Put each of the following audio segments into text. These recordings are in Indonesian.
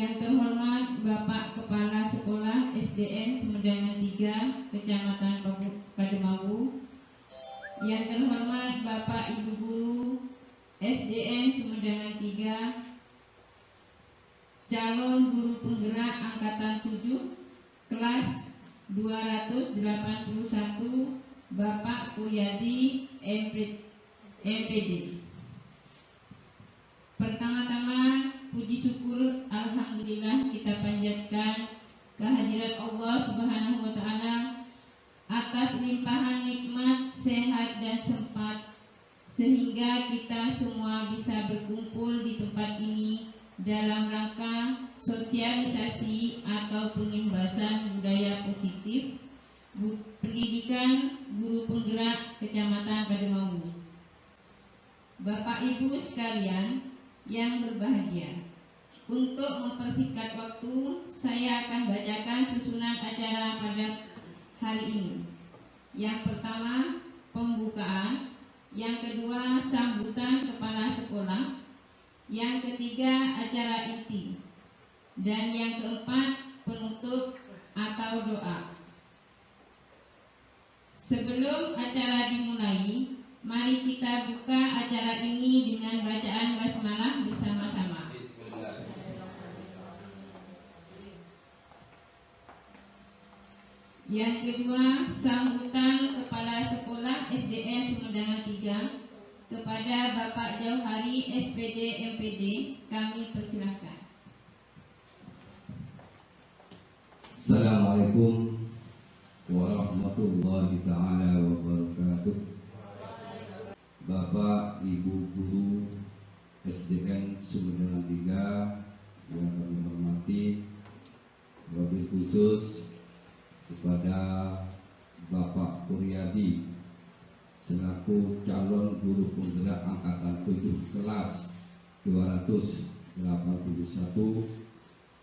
Yang terhormat Bapak Kepala Sekolah SDN Sumedang 3, Kecamatan Pademawu. Yang terhormat Bapak Ibu Guru SDN Sumedang 3, calon guru penggerak angkatan 7 kelas 281 Bapak Kuryadi MPD. Pertama-tama puji syukur alhamdulillah kita panjatkan kehadirat Allah Subhanahu wa taala atas limpahan nikmat sehat dan sempat sehingga kita semua bisa berkumpul di tempat ini dalam rangka sosialisasi atau pengimbasan budaya positif pendidikan guru penggerak Kecamatan Pademawu. Bapak Ibu sekalian yang berbahagia, untuk mempersingkat waktu, saya akan bacakan susunan acara pada hari ini. Yang pertama, pembukaan. Yang kedua, sambutan kepala sekolah. Yang ketiga, acara inti. Dan yang keempat, penutup atau doa. Sebelum acara dimulai, mari kita buka acara ini dengan bacaan basmalah bersama-sama. Yang kedua, sambutan kepala sekolah SDN Sumedang 3 kepada Bapak Jauhari SPD MPD, kami persilahkan. Assalamualaikum warahmatullahi ta'ala wabarakatuh. Bapak Ibu Guru SDN Sumedang 3 yang kami hormati, wabil khusus kepada Bapak Kuryadi selaku calon guru penggerak angkatan 7 kelas 281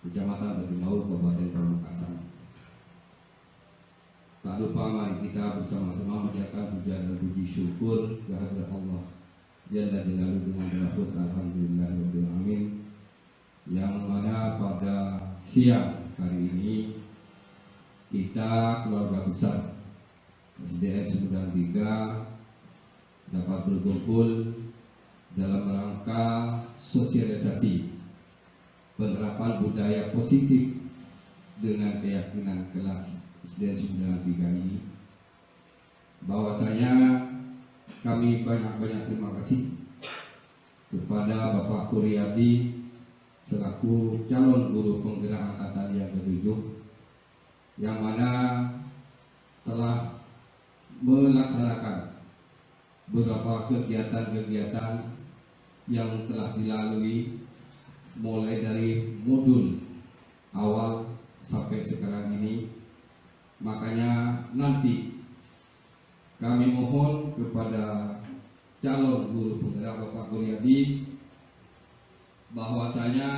Kecamatan Pademawu, Kabupaten Pamekasan. Tak lupa mari kita bersama-sama mengucapkan puja dan puji syukur kehadirat Allah Jalla Jalaluhu dengan melafuz alhamdulillahirabbil alamin, yang mana pada siang hari ini kita keluarga besar SDN Sumedang 3 dapat berkumpul dalam rangka sosialisasi penerapan budaya positif dengan keyakinan kelas SDN Sumedang 3 ini. Bahwasanya kami banyak-banyak terima kasih kepada Bapak Kuryadi selaku calon guru penggerak angkatan yang ke-7, yang mana telah melaksanakan beberapa kegiatan-kegiatan yang telah dilalui mulai dari modul awal sampai sekarang ini. Makanya nanti kami mohon kepada calon guru penggerak Bapak Kuryadi bahwasanya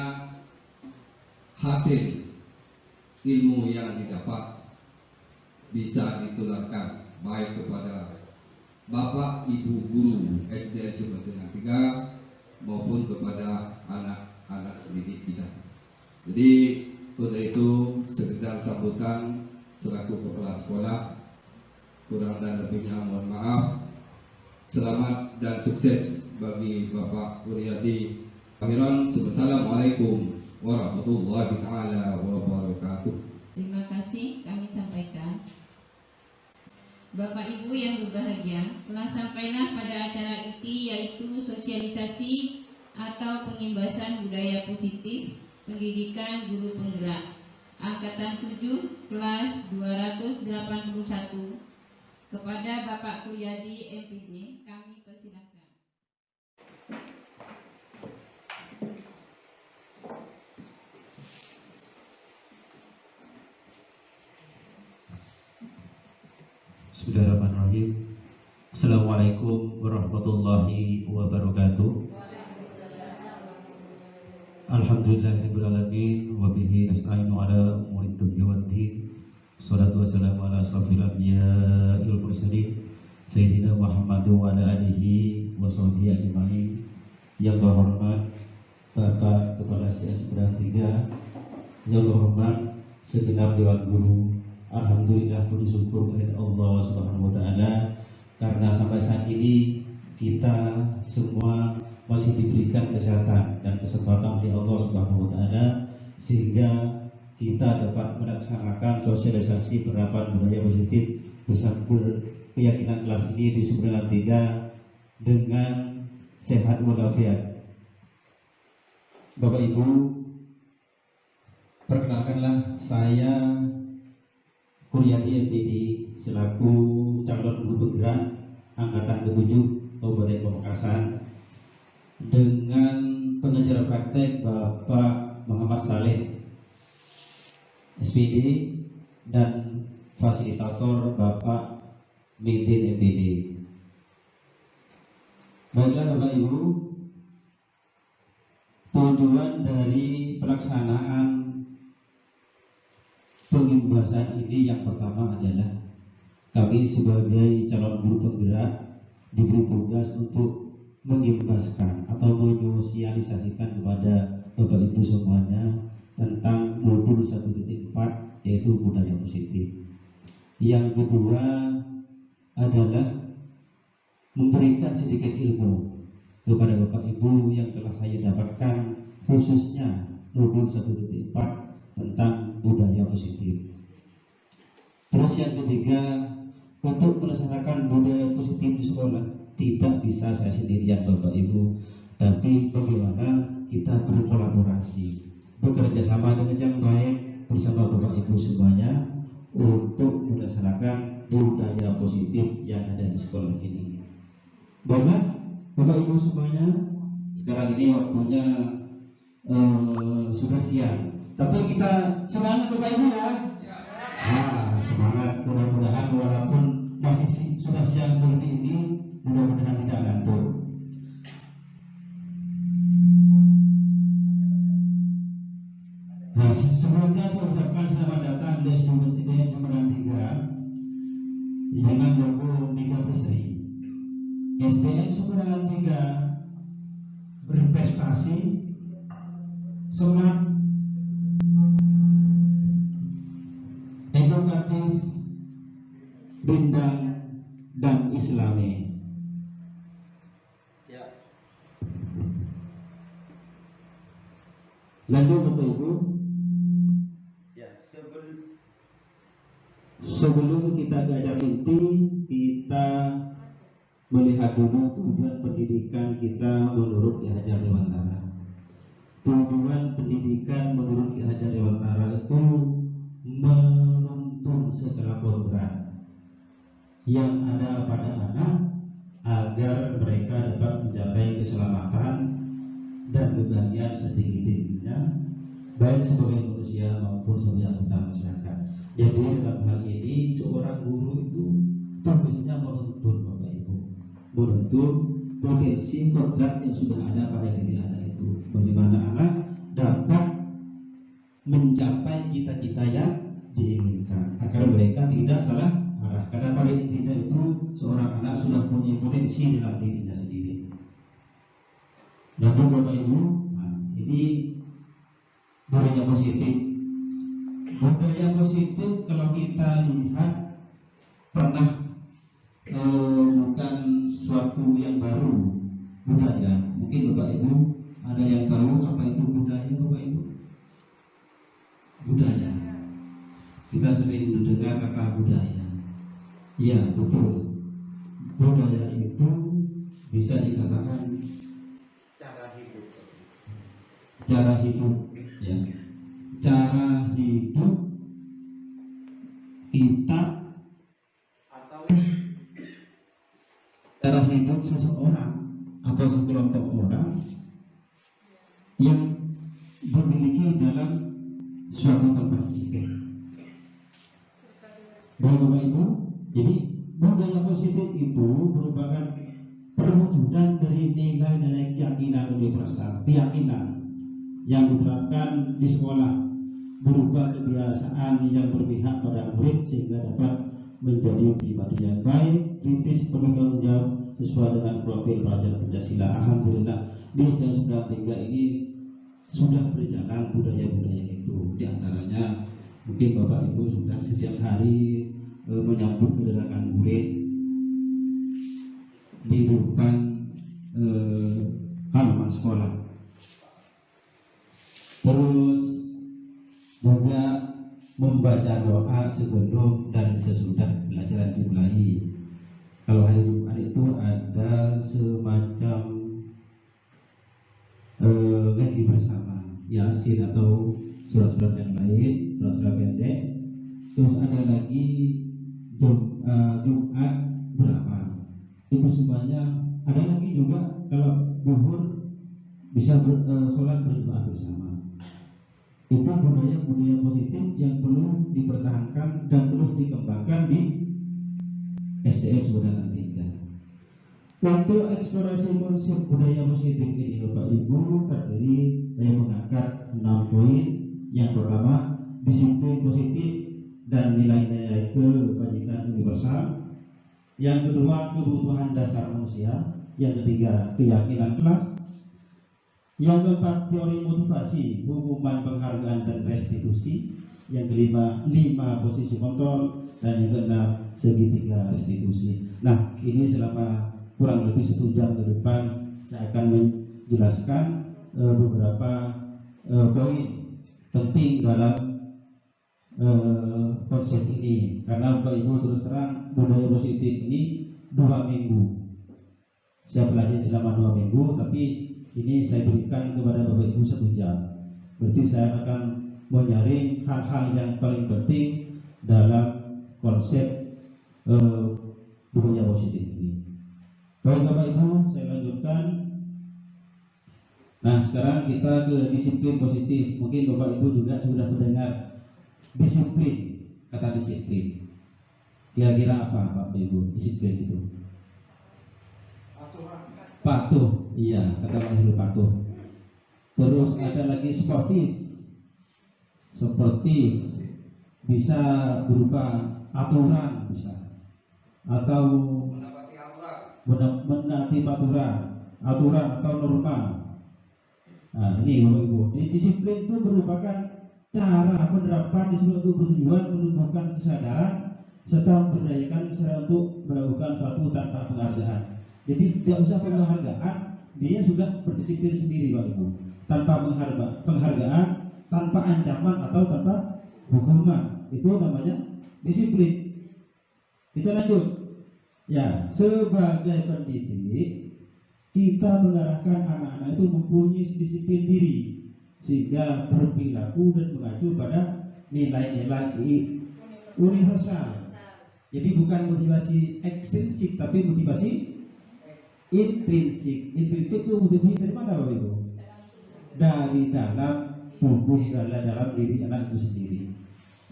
hasil ilmu yang didapat bisa ditularkan baik kepada Bapak Ibu Guru SDN Sumedang 3 maupun kepada anak-anak didik kita. Jadi untuk itu sekedar sambutan selaku kepala sekolah, kurang dan lebihnya mohon maaf. Selamat dan sukses bagi Bapak Kuryadi. Akhiran, Assalamualaikum warahmatullahi ta'ala wabarakatuh. Terima kasih kami sampaikan. Bapak Ibu yang berbahagia, telah sampailah pada acara inti, yaitu sosialisasi atau pengimbasan budaya positif pendidikan guru penggerak angkatan 7 kelas 281 kepada Bapak Kuryadi MPD, kami persilahkan. Bismillahirrahmanirrahim. Assalamualaikum warahmatullahi wabarakatuh. Alhamdulillahirabbil alamin wa bihi nasta'inu ala umuri dunya waddin. Shalatu wassalamu ala asrofil anbiya'i wal mursalin sayyidina Muhammad wa ala alihi wa sahbihi ajma'in. Yang terhormat Bapak Kepala SDN Sumedang 3 ya Allah segenap dewan guru. Alhamdulillah puji syukur kepada Allah Subhanahu wa taala karena sampai saat ini kita semua masih diberikan kesehatan dan kesempatan oleh Allah Subhanahu wa taala sehingga kita dapat melaksanakan sosialisasi penerapan budaya positif bersambung keyakinan kelas ini di Sumberjaya 3 dengan sehat walafiat. Bapak Ibu, perkenalkanlah saya Kuryadi MPD selaku calon guru bergerak angkatan ke-7 Kabupaten Pamekasan dengan pengajar praktek Bapak Muhammad Saleh SPD dan fasilitator Bapak Midin MPD. Baiklah Bapak Ibu, tujuan dari pelaksanaan pengimbasan ini yang pertama adalah kami sebagai calon guru penggerak diberi tugas untuk mengimbaskan atau menyosialisasikan kepada Bapak Ibu semuanya tentang modul 1.4 yaitu budaya positif. Yang kedua adalah memberikan sedikit ilmu kepada Bapak Ibu yang telah saya dapatkan khususnya modul 1.4 tentang budaya positif. Terus yang ketiga, untuk melaksanakan budaya positif di sekolah tidak bisa saya sendirian Bapak Ibu, tapi bagaimana kita berkolaborasi, bekerja sama dengan yang baik bersama Bapak Ibu semuanya untuk melaksanakan budaya positif yang ada di sekolah ini. Bapak Ibu semuanya, sekarang ini waktunya sudah siang, tapi kita semangat Bapak Ibu ya. Semangat, mudah-mudahan walaupun masih sudah siang seperti ini, mudah-mudahan tidak ngantuk. Nah, sebelumnya saya ucapkan selamat datang di SDN Sumberjaya 3 dengan logo Mega Berseri. SDN Sumberjaya 3 berprestasi, smart, edukatif, bindang, dan islami. Ya. Lanjut Bapak Ibu. Ya, sebelum kita ke acara inti, kita melihat dulu tujuan pendidikan kita menurut Ki Hajar Dewantara. Tujuan pendidikan menurut Ki Hajar Dewantara itu menuntun segala kodrat yang ada pada anak agar mereka dapat mencapai keselamatan dan kebahagiaan setinggi-tingginya baik sebagai manusia maupun sebagai anggota masyarakat. Jadi dalam hal ini seorang guru itu tugasnya menuntun Bapak Ibu, menuntun potensi kodrat yang sudah ada pada diri anak itu, bagaimana anak dapat mencapai cita-cita yang diinginkan agar mereka tidak salah arah, karena pada intinya itu seorang anak sudah punya potensi dalam dirinya sendiri. Dan Bapak Ibu, ini budaya positif. Budaya positif kalau kita lihat pernah bukan suatu yang baru budaya. Mungkin Bapak Ibu ada yang tahu apa itu budaya Bapak Ibu? Budaya. Kita sering mendengar kata budaya. Ya betul. Budaya itu bisa dikatakan cara hidup, ya. Cara hidup kita atau cara hidup seseorang atau sekelompok orang yang dimiliki dalam suatu tempat hidup. Bapak Ibu, jadi budaya positif itu merupakan perwujudan dari nilai-nilai keyakinan universal, keyakinan yang diterapkan di sekolah berupa kebiasaan yang berpihak pada murid sehingga dapat menjadi pribadi yang baik, kritis, bertanggung jawab sesuai dengan profil pelajar Pancasila. Alhamdulillah di SDN 93 ini sudah berjalan budaya-budaya itu. Di antaranya mungkin Bapak Ibu sudah setiap hari menyambut kedatangan murid di depan halaman sekolah. Terus juga membaca doa sebelum dan sesudah pelajaran dimulai. Kalau hari Jumat itu ada semacam ngaji bersama, Yasin atau surat-surat yang lain, surat-surat pendek. Terus ada lagi Jumat beramal. Itu semuanya. Ada lagi juga kalau zuhur bisa sholat berjamaah bersama. Itu budaya-budaya positif yang perlu dipertahankan dan terus dikembangkan di SDN Sumedang 3. Untuk eksplorasi konsep budaya positif ini Bapak Ibu terdiri, saya mengangkat 6 poin. Yang pertama, disiplin positif dan nilai-nilai kebajikan universal. Yang kedua, kebutuhan dasar manusia. Yang ketiga, keyakinan kelas. Yang keempat, teori motivasi, hukuman, penghargaan, dan restitusi. Yang kelima, 5 posisi kontrol. Dan yang keenam, segitiga restitusi. Nah, ini selama kurang lebih 1 jam ke depan saya akan menjelaskan beberapa poin penting dalam konsep ini. Karena Bapak Ibu terus terang budaya positif ini 2 minggu. Saya pelajari selama 2 minggu, tapi ini saya berikan kepada Bapak Ibu 1 jam. Berarti saya akan menyaring hal-hal yang paling penting dalam konsep budaya positif ini. Baik Bapak Ibu, saya lanjutkan. Nah, sekarang kita ke disiplin positif. Mungkin Bapak Ibu juga sudah mendengar disiplin, kata disiplin. Kira-kira apa Bapak Ibu disiplin itu? Patuh, iya, kata lahir patuh. Terus ada lagi sportif. Sportif bisa berupa aturan, bisa, atau menaati aturan atau norma. Nah, ini Bapak Ibu, disiplin itu merupakan cara penerapan disiplin untuk bertujuan menumbuhkan kesadaran serta memberdayakan kesadaran untuk melakukan suatu tanpa penghargaan. Jadi tidak usah penghargaan, dia sudah berdisiplin sendiri Bapak Ibu, tanpa penghargaan, tanpa ancaman atau tanpa hukuman. Itu namanya disiplin. Kita lanjut. Ya, sebagai pendidik kita mengarahkan anak-anak itu mempunyai disiplin diri sehingga berperilaku dan mengacu pada nilai-nilai universal. Jadi bukan motivasi ekstrinsik tapi motivasi intrinsik. Intrinsik itu motivasi dari mana Bapak Ibu? Dari dalam tubuh, dalam diri anak itu sendiri.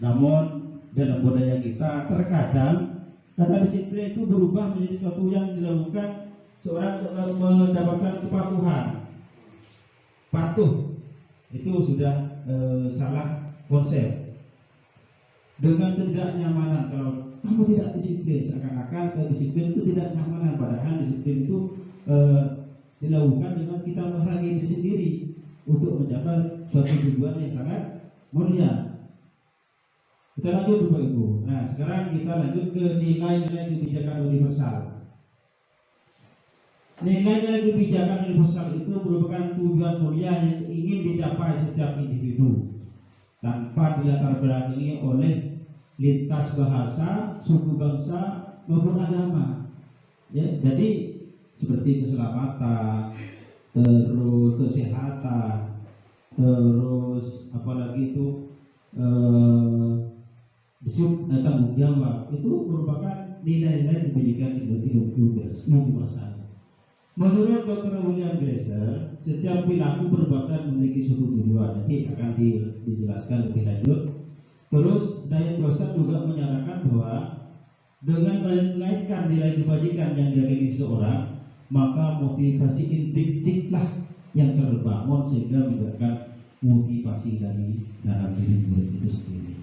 Namun dalam budaya kita terkadang kata disiplin itu berubah menjadi sesuatu yang dilakukan seorang untuk mendapatkan kepatuhan. Patuh itu sudah salah konsep. Dengan ketidaknyamanan, kalau kamu tidak disiplin, seakan-akan disiplin itu tidak nyamanan. Padahal disiplin itu dilakukan dengan kita menghargai diri sendiri untuk mencapai suatu tujuan yang sangat mulia. Kita lanjut Bapak Ibu. Nah, sekarang kita lanjut ke nilai-nilai kebijakan universal. Nilai-nilai kebijakan universal itu merupakan tujuan mulia yang ingin dicapai setiap individu tanpa dilatar belakangi oleh lintas bahasa, suku bangsa maupun agama. Ya, jadi seperti keselamatan, terus kesehatan, terus apalagi itu tanggung jawab, itu merupakan nilai-nilai kebijakan universal. Menurut Dr. William Glasser, setiap perilaku perbuatan memiliki suatu tujuan. Nanti akan dijelaskan lebih lanjut. Terus Diane Glosser juga menyatakan bahwa dengan mengaitkan nilai kebajikan yang dimiliki seseorang, maka motivasi intrinsiklah yang terbangun sehingga memberikan motivasi dari dalam diri murid itu sendiri.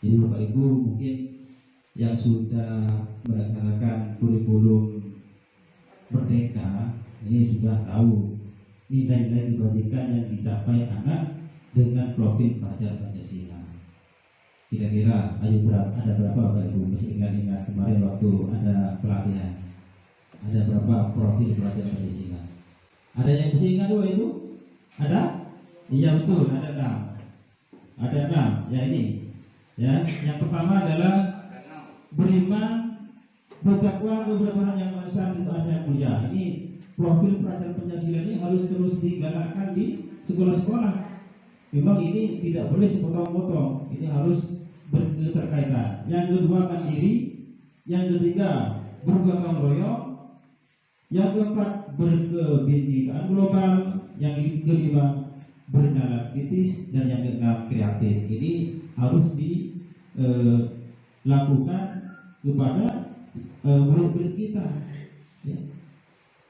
Jadi Bapak Ibu mungkin yang sudah melaksanakan kurikulum Merdeka ini sudah tahu nilai-nilai kebajikan yang dicapai anak dengan profil pelajar Pancasila. Kira-kira ada berapa Bapak Ibu masih ingat kemarin waktu ada pelatihan? Ada berapa profil pelajar Pancasila? Ada yang masih ingat Bapak Ibu? Ada? Iya betul, ada 6. Ada 6. Ya ini. Ya, yang pertama adalah beriman, bertakwa, kepada Yang Maha Esa, dan yang mulia. Ini profil pelajar Pancasila ini harus terus digalakkan di sekolah-sekolah. Memang ini tidak boleh sepotong-potong. Ini harus berketerkaitan. Yang kedua mandiri, yang ketiga bergotong royong, yang keempat berkebinekaan global, yang kelima bernalar kritis, dan yang keenam kreatif. Ini harus dilakukan kepada murid-murid kita. Ya.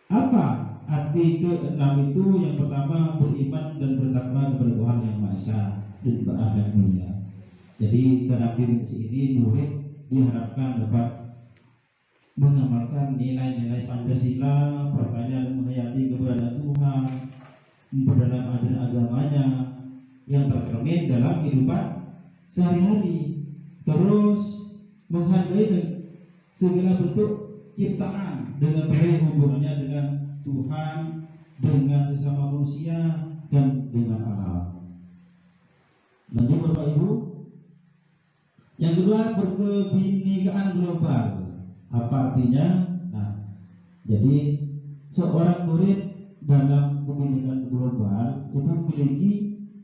Apa arti keenam itu? Yang pertama beriman dan bertakwa kepada Tuhan Yang Maha Esa dan berakhlak yang mulia. Jadi dalam diri ini murid diharapkan dapat mengamalkan nilai-nilai Pancasila, percaya dan menghayati keberadaan Tuhan, memperdalam ajaran agamanya yang tercermin dalam kehidupan sehari-hari, terus menghargai segala bentuk ciptaan dengan baik hubungannya dengan Tuhan, dengan sesama manusia, dan dengan alam. Lanjut Bapak Ibu. Yang kedua berkebinekaan global. Apa artinya? Nah, jadi seorang murid dalam kebinekaan global itu memiliki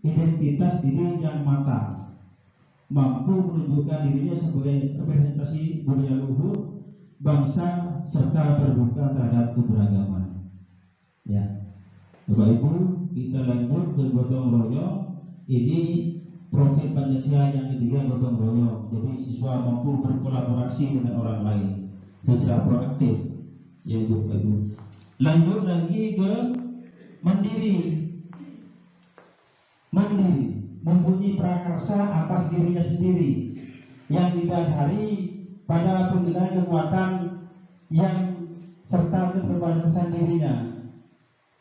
identitas diri yang matang, mampu menunjukkan dirinya sebagai representasi budaya luhur bangsa serta terbuka terhadap keberagaman. Ya, Bapak Ibu, kita lanjut ke gotong royong. Ini profil Pancasila yang ketiga, gotong royong. Jadi siswa mampu berkolaborasi dengan orang lain secara proaktif. Ya Bapak Ibu. Lanjut lagi ke mandiri. Mandiri, mempunyai prakarsa atas dirinya sendiri yang didasari pada penggunaan kekuatan yang serta keterbatasan dirinya.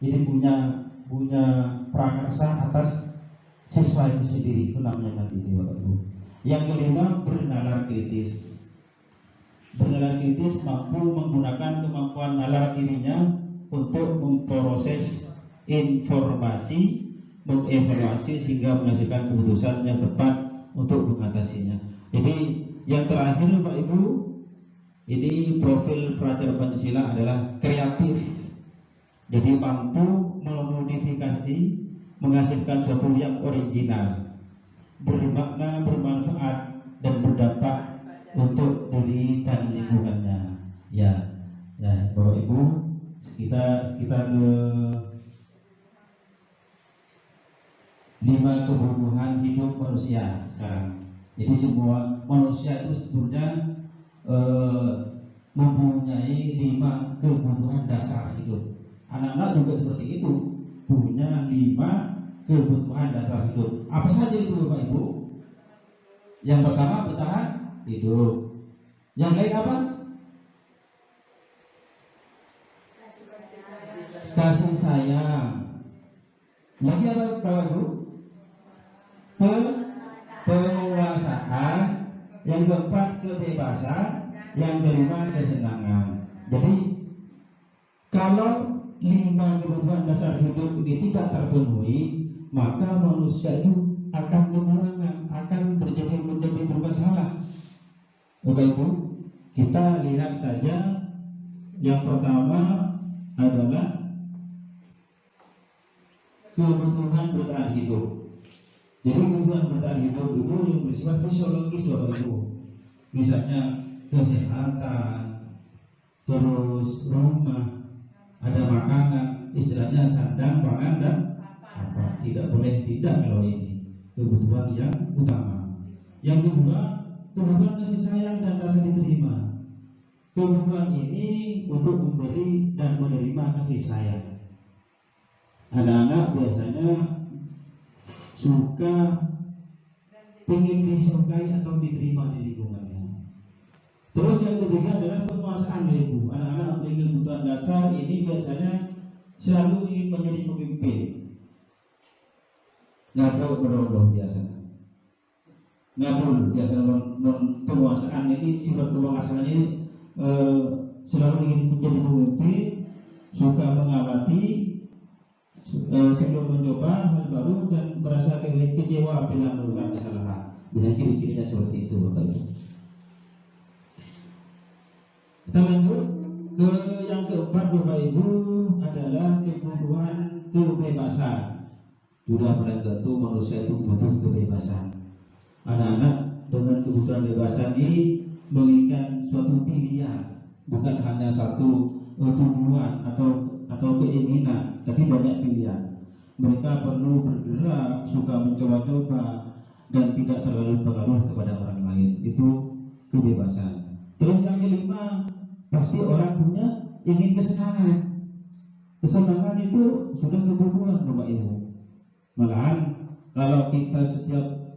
Jadi punya prakarsa atas siswa itu sendiri, itu namanya mandiri Bapak Ibu. Yang kelima bernalar kritis. Bernalar kritis mampu menggunakan kemampuan nalar dirinya untuk memproses informasi, mengevaluasi sehingga menghasilkan keputusan yang tepat untuk mengatasinya. Jadi yang terakhir Bapak Ibu, ini profil pelajar Pancasila adalah kreatif. Jadi mampu memodifikasi, menghasilkan sesuatu yang original, bermakna, bermanfaat, dan berdampak untuk diri dan lingkungannya. Ya Bapak Ibu, kita ke 5 kebutuhan hidup manusia sekarang. Jadi semua manusia itu sebetulnya mempunyai 5 kebutuhan dasar hidup. Anak-anak juga seperti itu, punya 5 kebutuhan dasar hidup. Apa saja itu Bapak Ibu? Yang pertama bertahan hidup. Yang lain apa? Kasih sayang. Lagi apa Bapak Ibu? Penguasaan. Yang keempat kebebasan. Yang kelima kesenangan. Jadi kalau 5 kebutuhan dasar hidup ini tidak terpenuhi, maka manusia itu akan kekurangan, akan menjadi bermasalah. Bapak Ibu, kita lihat saja. Yang pertama adalah kebutuhan bertahan hidup. Jadi kebutuhan bertahan hidup itu yang bersifat fisiologis Bapak Ibu. Misalnya kesehatan, terus rumah, ada makanan, istilahnya sandang, pangan, dan apa. Tidak boleh tidak kalau ini kebutuhan yang utama. Yang kedua, kebutuhan kasih sayang dan rasa diterima. Kebutuhan ini untuk memberi dan menerima kasih sayang. Anak-anak biasanya suka ingin disukai atau diterima di lingkungannya. Terus yang ketiga adalah penguasaan Ibu. Anak-anak memiliki kebutuhan dasar ini biasanya selalu ingin menjadi pemimpin. Ngabul berdoa biasa. Ngabul biasa penguasaan ini, sifat penguasaan ini selalu ingin menjadi pemimpin, suka mengawati, selalu mencoba hal baru dan merasa kecewa bila melakukan kesalahan. Bisa ciri-cirinya seperti itu, Bapak Ibu. Kita lanjut ke yang keempat, Bapak Ibu, adalah kebutuhan kebebasan. Sudah pada tentu manusia itu butuh kebebasan. Anak-anak dengan kebutuhan kebebasan ini menginginkan suatu pilihan, bukan hanya satu tujuan atau keinginan, tapi banyak pilihan. Mereka perlu bergerak, suka mencoba-coba, dan tidak terlalu terpengaruh kepada orang lain. Itu kebebasan. Terus yang kelima, pasti orang punya ingin kesenangan. Kesenangan itu sudah kebutuhan, Bapak Ibu. Malahan kalau kita setiap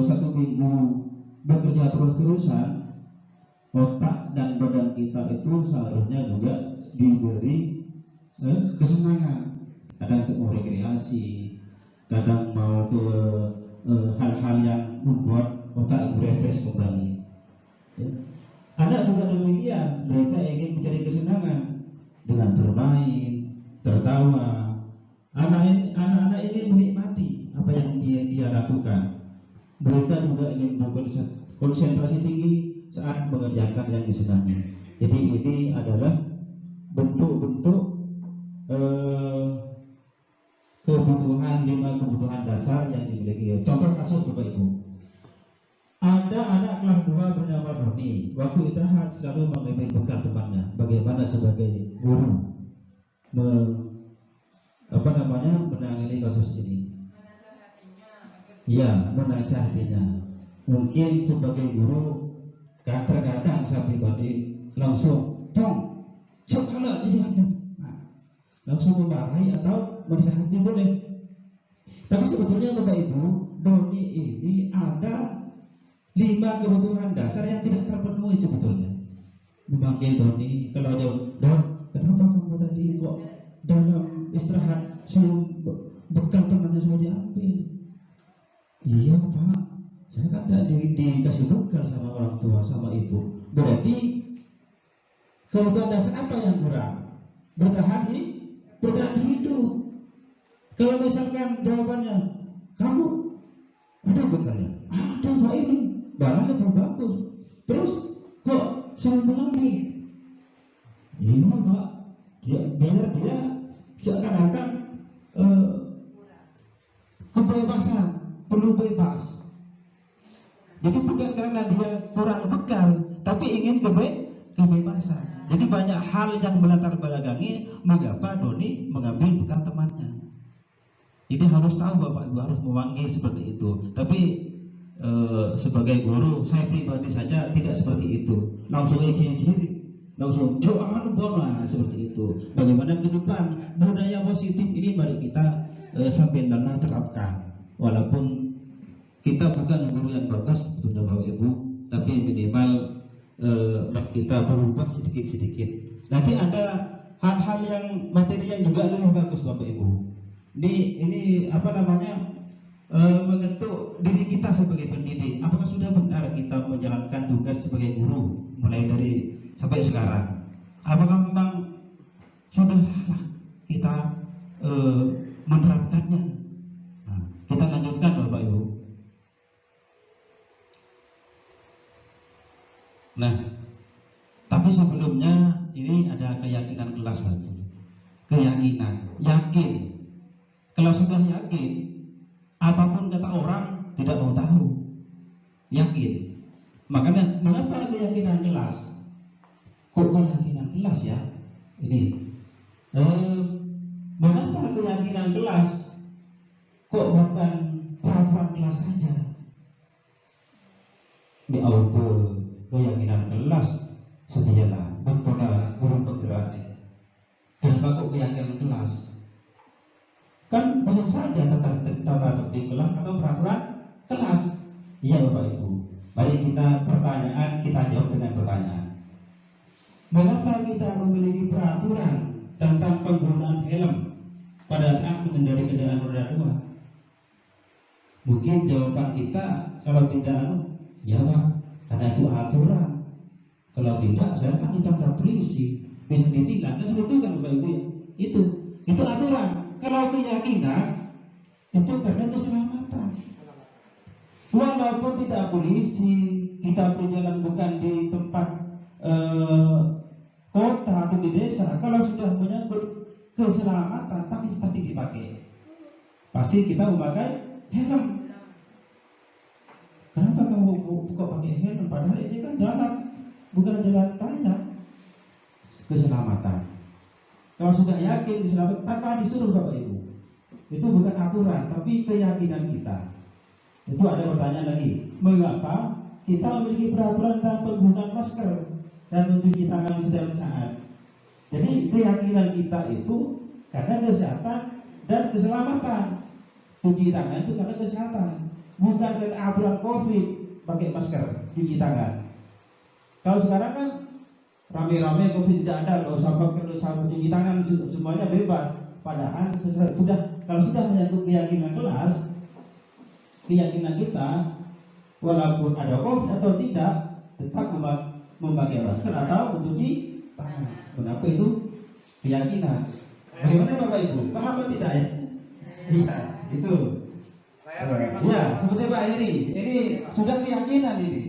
satu minggu bekerja terus-terusan, otak dan badan kita itu seharusnya juga diberi kesenangan. Kadang mau rekreasi, kadang mau ke hal-hal yang membuat otak itu refresh kembali. Ya. Anak juga demikian, mereka ingin mencari kesenangan dengan bermain, tertawa. Anak-anak ini menikmati apa yang dia lakukan. Mereka juga ingin berkonsentrasi tinggi saat mengerjakan yang disenangi. Jadi ini adalah bentuk-bentuk kebutuhan, 5 kebutuhan dasar yang dimiliki. Contoh kasus, Bapak Ibu. Ada anak kelas 2 bernama Doni. Waktu istirahat selalu mengambil bekal temannya. Bagaimana sebagai guru menangani kasus ini? Iya, menasihatinya. Mungkin sebagai guru, terkadang saya pribadi langsung coba jadi langsung memarahi atau menasihati boleh. Tapi sebetulnya Bapak Ibu, Doni ini ada 5 kebutuhan dasar yang tidak terpenuhi sebetulnya. Memanggil Doni, kalau dia, Don, kenapa kamu tadi kok dalam istirahat sebelum bekal temannya semua diambil? Iya Pak, saya kata dikasih bekal sama orang tua, sama ibu. Berarti kebutuhan dasar apa yang kurang? Bertahan hidup. Kalau misalkan jawabannya, kamu ada bekalnya? Ada Pak, ini barangnya bagus. Terus kok selalu mengambil? Iya Pak, biar dia seakan-akan kebebasan, perlu bebas. Jadi bukan karena dia kurang bekal, tapi ingin kebebasan. Jadi banyak hal yang melatar belakangi mengapa Doni mengambil bekal temannya. Jadi harus tahu Bapak Ibu, harus memanggil seperti itu. Tapi sebagai guru, saya pribadi saja tidak seperti itu. Langsung kiri, langsung jangan bola seperti itu. Bagaimana ke depan budaya positif ini mari kita sampai dalam terapkan. Walaupun kita bukan guru yang bagus, betul Bapak Ibu, tapi minimal kita berubah sedikit-sedikit. Nanti ada hal-hal yang materi yang juga lebih bagus Bapak Ibu. Ini mengetuk diri kita sebagai pendidik. Apakah sudah benar kita menjalankan tugas sebagai guru mulai dari sampai sekarang? Apakah memang sudah salah kita menerapkannya? Nah, kita lanjutkan Bapak Ibu. Nah, tapi sebelumnya ini ada keyakinan kelas Bapak. Keyakinan, yakin. Kalau sudah yakin, apapun kata orang tidak mau tahu. Yakin. Makanya mengapa keyakinan kelas? Kok keyakinan kelas ya? Ini. Mengapa keyakinan kelas? Kok bukan peraturan kelas saja? Di auto keyakinan kelas sedialah mempunyai guru penggerak. Kenapa kok keyakinan kelas? Kan bisa saja tata tertib kelas atau peraturan kelas. Iya Bapak Ibu. Mari kita jawab dengan pertanyaan. Mengapa kita memiliki peraturan tentang penggunaan helm pada saat mengendarai kendaraan roda 2? Mungkin jawaban kita kalau tidak ya Pak, karena itu aturan. Kalau tidak, saya kan ditangkap polisi, bisa ditindak. Kan seperti itu kan Bapak Ibu ya? Itu aturan. Kalau keyakinan itu karena keselamatan. Walaupun tidak polisi, kita berjalan bukan di tempat kota atau di desa, kalau sudah menyangkut keselamatan pasti dipakai. Pasti kita memakai helm. Kenapa kamu kok pakai helm? Padahal ini kan jalan, bukan jalan raya. Keselamatan. Kalau sudah yakin keselamatan tanpa disuruh Bapak Ibu, itu bukan aturan, tapi keyakinan kita. Itu ada pertanyaan lagi, mengapa kita memiliki peraturan tentang penggunaan masker dan mencuci tangan setiap saat? Jadi keyakinan kita itu karena kesehatan dan keselamatan. Cuci tangan itu karena kesehatan, bukan karena aturan COVID pakai masker, cuci tangan. Kalau sekarang kan rame-rame COVID tidak ada, nggak usah cuci tangan, semuanya bebas. Padahal kalau sudah menyangkut keyakinan kelas, keyakinan kita, walaupun ada COVID atau tidak, tetap memakai masker atau mencuci tangan. Kenapa itu keyakinan? Bagaimana Bapak Ibu? Paham atau tidak ya? Iya, itu. Ya, seperti Pak ini sudah keyakinan ini.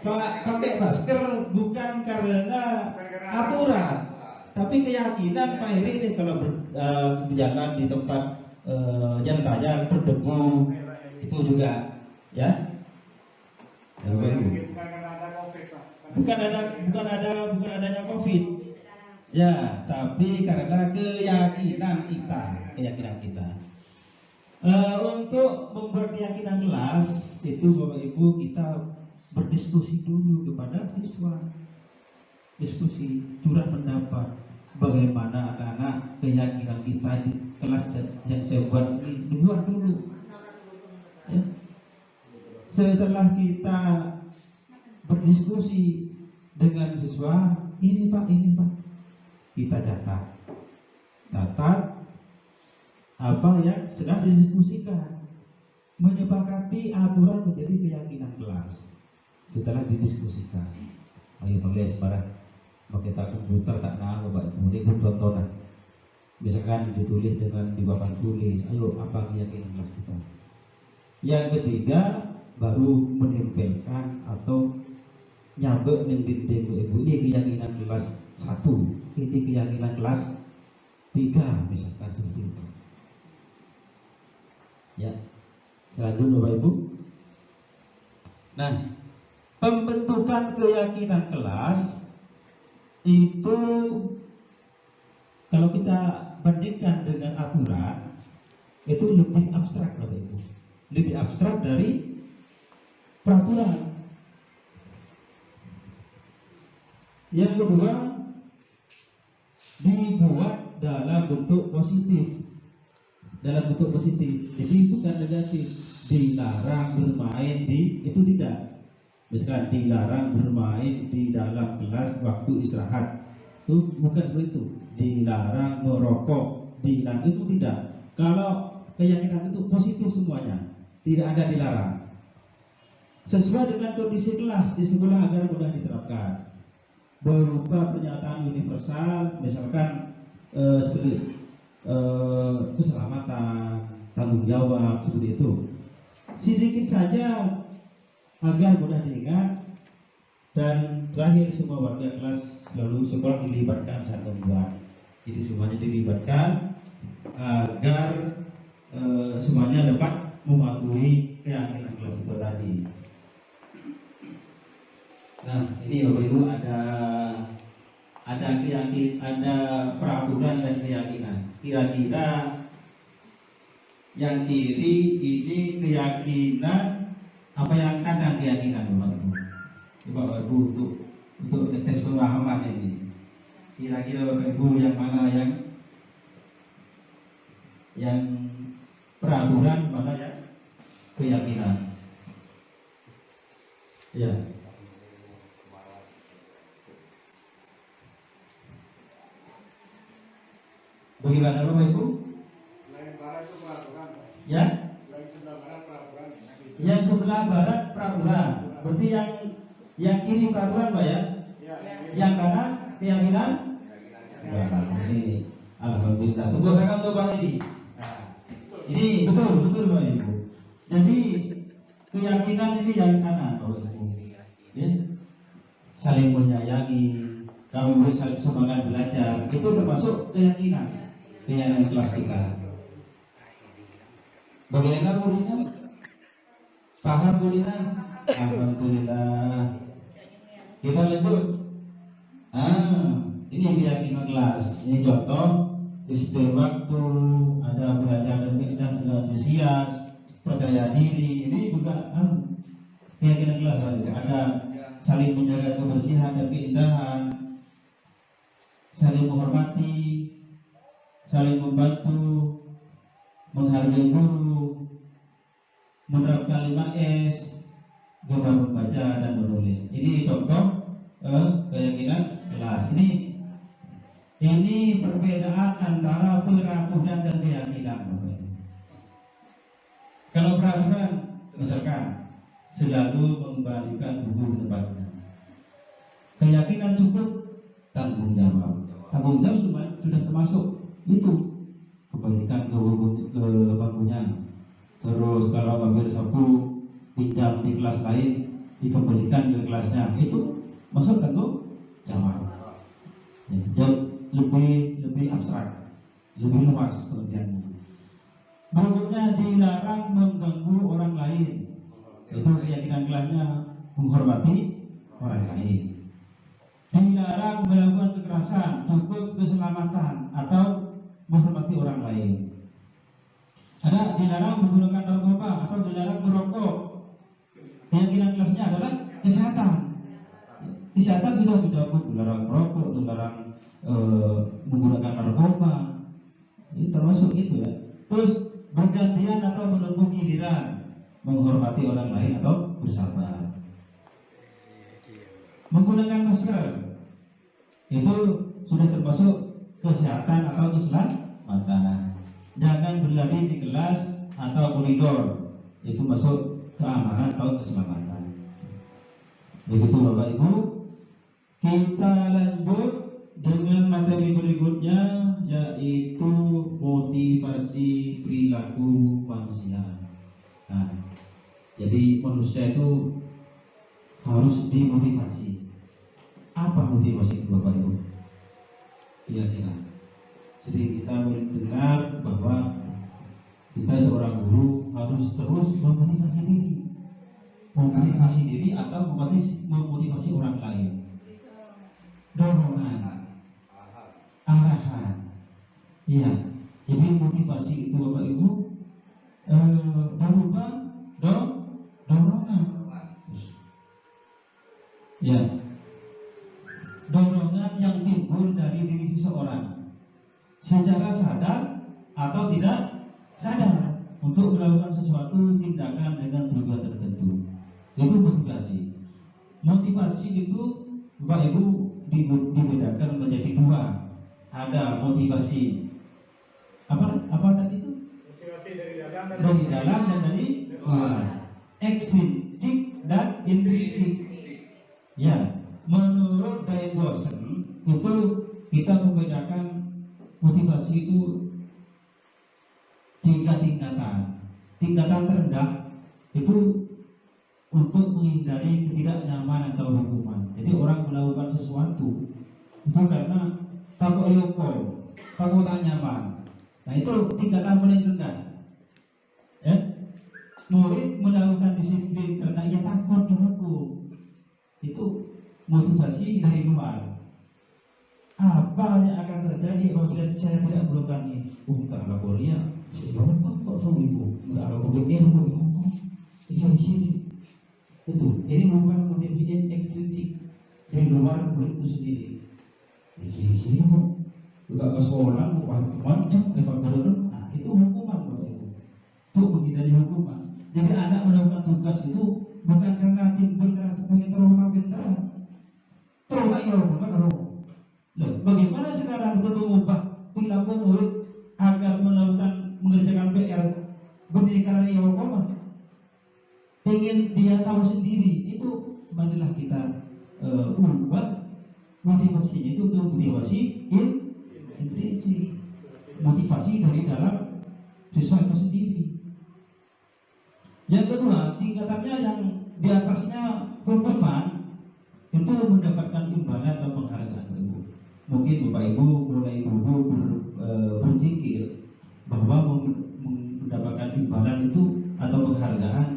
Pakai masker bukan karena aturan, tapi keyakinan Pak Heri ini kalau berjalan di tempat jalan raya berdebu itu juga ya. Bukan adanya COVID. Ya, tapi karena keyakinan kita. Untuk membuat keyakinan kelas itu Bapak Ibu kita berdiskusi dulu kepada siswa, diskusi curah pendapat bagaimana anak-anak keyakinan kita di kelas yang saya buat ini dibuat dulu ya. Setelah kita berdiskusi dengan siswa, ini Pak kita catat apa yang sedang didiskusikan, menyepakati aturan menjadi keyakinan kelas. Setelah didiskusikan, ayo tulis barang pakai komputer tak tahu Bapak Ibu, ini contohnya. Misalkan ditulis dengan di papan tulis, ayo apa keyakinan kelas kita. Yang ketiga baru menempelkan atau nyabek dinding Ibu, ini keyakinan kelas 1, ini keyakinan kelas 3, misalkan seperti itu. Ya, selanjutnya Bapak Ibu. Nah, pembentukan keyakinan kelas itu kalau kita bandingkan dengan aturan itu lebih abstrak Bapak Ibu, lebih abstrak dari peraturan. Yang kedua, dibuat dalam bentuk positif, jadi bukan negatif. Dilarang bermain itu tidak. Misalkan dilarang bermain di dalam kelas waktu istirahat, itu bukan seperti itu. Dilarang merokok, dilarang, itu tidak. Kalau keyakinan itu positif semuanya, tidak ada dilarang. Sesuai dengan kondisi kelas di sekolah agar mudah diterapkan. Berupa pernyataan universal, misalkan seperti keselamatan, tanggung jawab, seperti itu. Sedikit saja agar mudah diingat. Dan terakhir, semua warga kelas selalu sekolah dilibatkan saat membuat. Jadi semuanya dilibatkan agar semuanya dapat mematuhi keyakinan kelas itu tadi. Nah, ini Bapak Ibu ada peraturan dan keyakinan. Kira-kira yang kiri ini keyakinan apa yang kanan keyakinan Bapak Ibu? Bapak Ibu untuk tes pemahaman ini. Kira-kira Bapak Ibu yang mana yang peraturan, mana yang keyakinan? Ya. Bagaimana Bapak Ibu? Ya? Yang sebelah barat peraturan. Berarti yang kiri peraturan Pak ya? Yang kanan keyakinan? Ya, ini alhamdulillah. Tepuk tangan untuk Pak ini. Nah, ini betul Pak Ibu. Jadi keyakinan ini yang kanan Bapak Ibu. Ya? Saling menyayangi, kami boleh saling semangat belajar. Itu termasuk keyakinan kelas kita. Bagaimana muridnya? Paham muridnya? Alhamdulillah. Kita lanjut. Ini keyakinan kelas. Ini contoh istilah waktu, ada belajar dan antusias, percaya diri. Ini juga keyakinan kelas. Ada saling menjaga kebersihan dan keindahan, saling menghormati, saling membantu, menghargai guru, menerapkan 5S, gemar membaca dan menulis. Ini contoh keyakinan kelas. Ini perbedaan antara peraturan dan keyakinan. Kalau peraturan, misalkan selalu mengembalikan buku ke tempatnya. Keyakinan cukup, tanggung jawab. Tanggung jawab sudah termasuk itu, kembalikan ke bangkunya. Terus kalau ambil sapu pinjam di kelas lain, dikembalikan ke kelasnya. Itu masuk tanggung jawab. Ya, lebih abstrak, lebih luas pengertiannya. Berikutnya, dilarang mengganggu orang lain. Itu keyakinan kelasnya, menghormati orang lain. Dilarang melakukan kekerasan, cukup keselamatan atau menghormati orang lain. Ada dilarang menggunakan narkoba atau dilarang merokok. Keyakinan kelasnya adalah kesehatan. Kesehatan sudah mencakup dilarang merokok, dilarang menggunakan narkoba. Ini termasuk itu ya. Terus bergantian atau menunggu giliran, menghormati orang lain atau bersabar. Menggunakan masker itu sudah termasuk kesehatan atau keselamatan. Jangan berlari di kelas atau koridor, itu masuk keamanan atau keselamatan. Begitu Bapak Ibu. Kita lanjut dengan materi berikutnya, yaitu motivasi perilaku manusia. Nah, jadi manusia itu harus dimotivasi. Apa motivasi itu Bapak Ibu? Kira-kira sering kita mendengar bahwa kita seorang guru harus terus memotivasi diri, memotivasi diri atau memotivasi orang lain. Dorongan, arahan. Iya. Jadi motivasi itu Bapak Ibu berupa dorongan. Ya. Dorongan yang timbul dari diri seseorang secara sadar atau tidak sadar untuk melakukan sesuatu tindakan dengan tujuan tertentu. Itu motivasi. Motivasi itu Bapak Ibu dibedakan menjadi dua. Ada motivasi apa tadi itu? Motivasi dari dalam dan dari luar. Ekstrinsik dan intrinsik. Ya, menurut Dave Dawson itu kita membedakan motivasi itu 3 tingkatan. Tingkatan terendah itu untuk menghindari ketidaknyamanan atau hukuman. Jadi orang melakukan sesuatu itu karena takut dihukum, takut tak nyaman. Nah itu tingkatan paling rendah. Ya, murid melakukan disiplin karena ia takut dihukum. Itu motivasi dari luar. Apa yang akan terjadi apabila saya tidak melakukan ini? Tak lapor dia. Saya kok sama ibu. Tak lapor dia hukum. Itu di sini. Itu. Ini bukan motivasi ekstrinsik dari luar murid itu sendiri. Di sini kok. Tidak ke sekolah, macam nah itu hukuman Bapak Ibu. Itu menghindari hukuman. Jadi anak melakukan tugas itu bukan karena timbul karena pengen trauma pintar. Trauma ya hukuman kalau. Loh, bagaimana sekarang itu mengubah perilaku murid murni karena dia mah pengen dia tahu sendiri, itu marilah kita ubah motivasinya itu ke motivasi intrinsik, motivasi dari dalam siswa itu sendiri. Yang kedua, tingkatannya yang di atasnya hukuman itu mendapatkan imbalan atau penghargaan. Mungkin Bapak Ibu mulai dulu berpikir bahwa mendapatkan imbalan itu atau penghargaan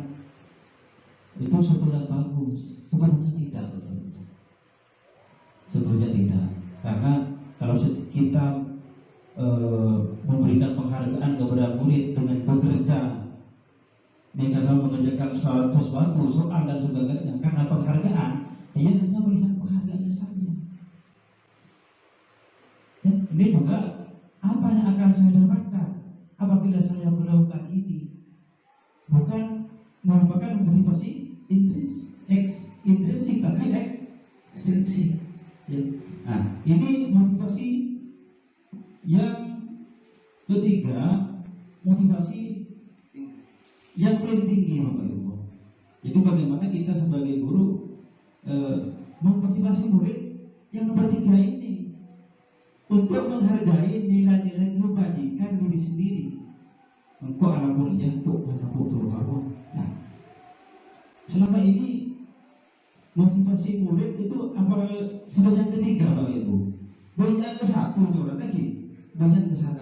itu suatu yang bagus. Sebenarnya tidak, sebenarnya tidak. Karena kalau kita memberikan penghargaan kepada murid dengan bekerja, mereka mengerjakan sesuatu, soal dan sebagainya, karena penghargaan, dia hanya melihat penghargaannya saja. Ya, ini juga apa yang akan saya dapatkan apabila saya melakukan ini, bukan merupakan motivasi intrinsik tapi ekstrinsik. Ya. Nah, ini motivasi yang ketiga, motivasi yang paling tinggi, Bapak Ibu. Jadi bagaimana kita sebagai guru memotivasi murid yang nomor 3 ini untuk menghargai nilai-nilai kebajikan diri sendiri. Engkau anak muridnya, untuk anak putu kamu. Nah, selama ini motivasi murid itu apa sudah yang ketiga, Bapak Ibu? Belum yang ke-1 coba lagi. Belum yang ke-1.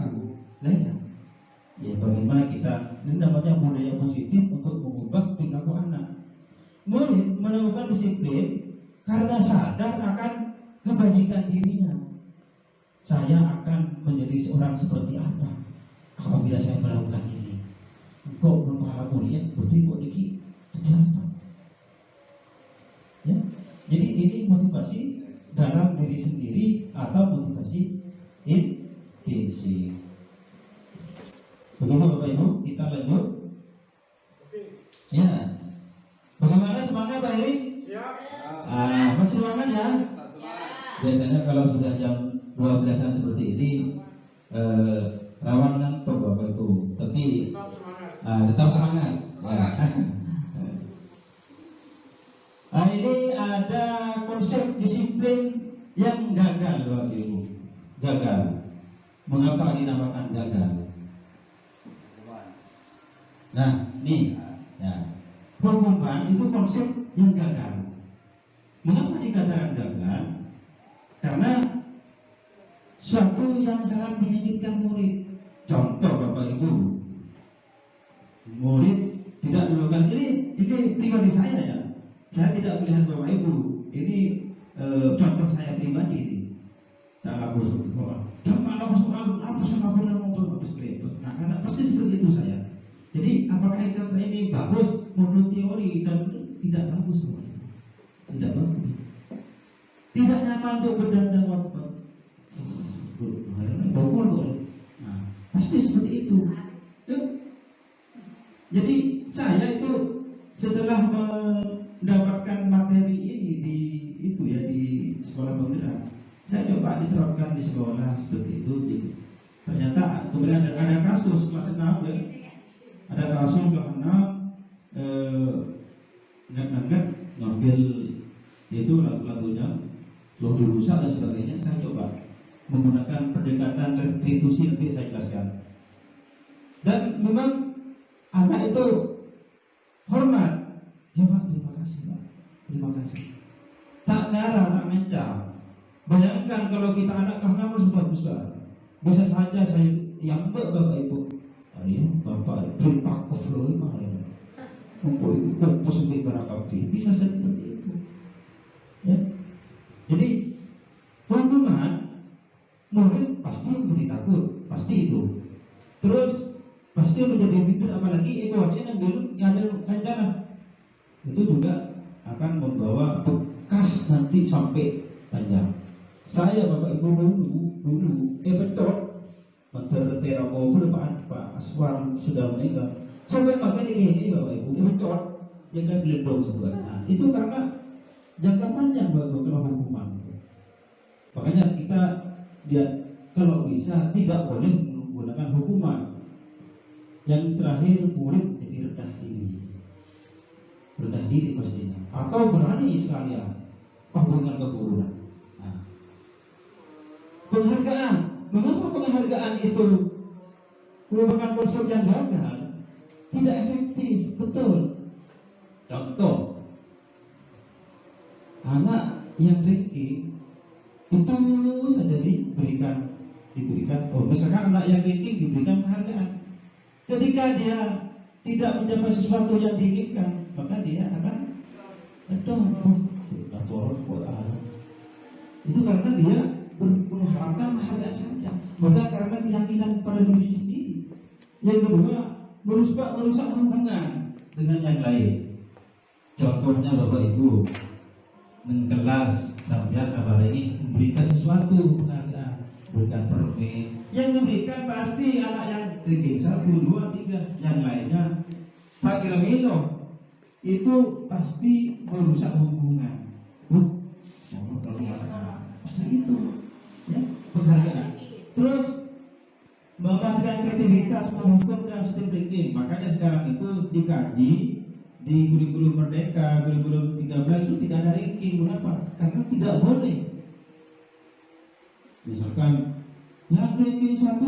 Lain. Ya, bagaimana kita ini namanya budaya positif untuk mengubah perilaku anak. Murid menemukan disiplin karena sadar akan kebajikan dirinya. Saya akan menjadi seorang seperti apa apabila saya melakukan ini. Engkau berpahala mulia, berarti kok dikit jadi apa? Ya, jadi ini motivasi dalam diri sendiri atau motivasi intrinsik. Begitu Bapak Ibu, kita lanjut. Ya, bagaimana semangat Pak Heri? Siap. Masih semangat ya? Biasanya kalau sudah jam 12-an seperti ini rawan ngantuk Bapak Ibu, tapi tetap semangat. Ini ada konsep disiplin yang gagal Bapak Ibu. Gagal. Mengapa dinamakan gagal? Nah, nih, ya. Hukuman itu konsep yang gagal. Mengapa dikatakan gagal? Karena suatu yang sangat menyakitkan murid. Contoh Bapak Ibu, murid tidak melakukan ini pribadi saya ya. Saya tidak melihat Bapak Ibu. Ini contoh saya pribadi ini. Dalam bersoal, karena pasti seperti itu saya. Jadi apakah kata ini bagus menurut teori dan tidak bagus, tidak bagus. Tidak nyaman untuk berdandang waktu. Nah, pasti seperti itu. Jadi saya itu setelah mendapatkan materi ini di sekolah penggerak, saya coba diterapkan di sekolah seperti itu. Ternyata kemudian ada kasus kelas 6 ya. Ada kasus kelas 6 ngambil itu lagu-lagunya Loh rusak dan sebagainya. Saya coba menggunakan pendekatan restitusi, nanti saya jelaskan. Dan memang anak itu hormat. Ya Pak, terima kasih Pak, terima kasih. Tak nara, tak mencah. Bayangkan kalau kita anak kelas 6 sudah besar, bisa saja saya yang Bapak Ibu. Ayo Bapak perintah kufur mah ya. Untuk itu kumpul sampai barakafi bisa seperti itu. Ya. Jadi hukuman murid pasti menjadi takut, pasti itu. Terus pasti menjadi mikir, apalagi ekonominya yang dulu yang ada rencana itu juga akan membawa bekas nanti sampai panjang. Saya Bapak Ibu dulu betul Menteri Teramo Pak Aswar sudah meninggal. Sampai pakai ini Bapak Ibu betul dia kan belendong sebenarnya. Itu karena jangka panjang kalau hukuman. Makanya kita kalau bisa tidak boleh menggunakan hukuman. Yang terakhir murid jadi rendah diri pastinya, atau berani sekalian dengan keburukan. Nah, penghargaan, mengapa penghargaan itu merupakan konsep yang gagal, tidak efektif, betul. Contoh, anak yang ranking itu saja diberikan, misalkan anak yang ranking diberikan penghargaan. Ketika dia tidak mencapai sesuatu yang diinginkan, maka dia akan itu karena dia mengharapkan penghargaan saja, bukan karena keyakinan pada diri sendiri. Yang kedua, merusak hubungan dengan yang lain. Contohnya Bapak Ibu mengkelas sampai apalagi memberikan sesuatu penghargaan, berikan permen. Yang memberikan pasti anak yang ranking 1, 2, 3, yang lainnya tak kira-kira. Itu pasti merusak hubungan. Pasti itu, ya, penghargaan. Terus mematikan kreativitas, menghukum dan sistem ranking. Makanya sekarang itu dikaji di kurikulum Merdeka, kurikulum 13 itu tidak ada ranking. Kenapa? Karena tidak boleh. Misalkan yang ranking 1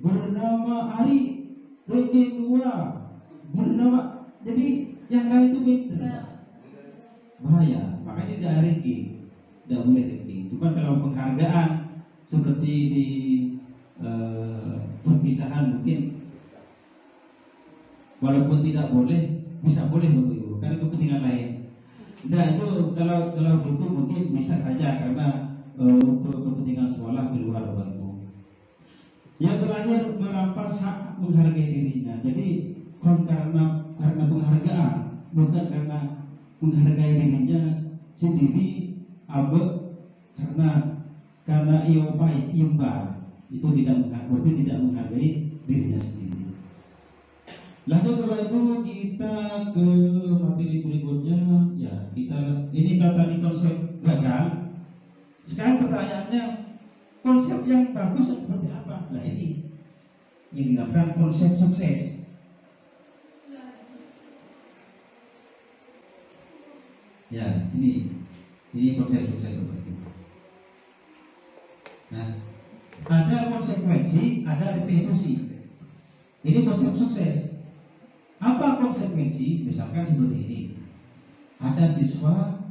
bernama Ari, ranking 2 bernama, jadi yang lain itu beda. Bahaya, makanya tidak ada ranking, tidak boleh ranking. Cuma kalau penghargaan seperti di perpisahan mungkin walaupun tidak boleh, bisa boleh Bapak Ibu, karena kepentingan lain. Nah itu kalau itu mungkin bisa saja karena untuk kepentingan sekolah di luar Bapak Ibu. Yang terakhir, merampas hak menghargai dirinya. Jadi karena penghargaan, bukan karena menghargai dirinya sendiri, karena iomba itu berarti tidak menghargai dirinya sendiri. Lalu Bapak Ibu, kita ke materi berikutnya. Ya, ini kalau tadi konsep gagal. Sekarang pertanyaannya, konsep yang bagus seperti apa? Nah ini yang dinamakan konsep sukses. Ya, ini konsep sukses Bapak Ibu. Nah, ada konsekuensi, ada retribusi. Ini konsep sukses. Apa konsekuensi? Misalkan seperti ini. Ada siswa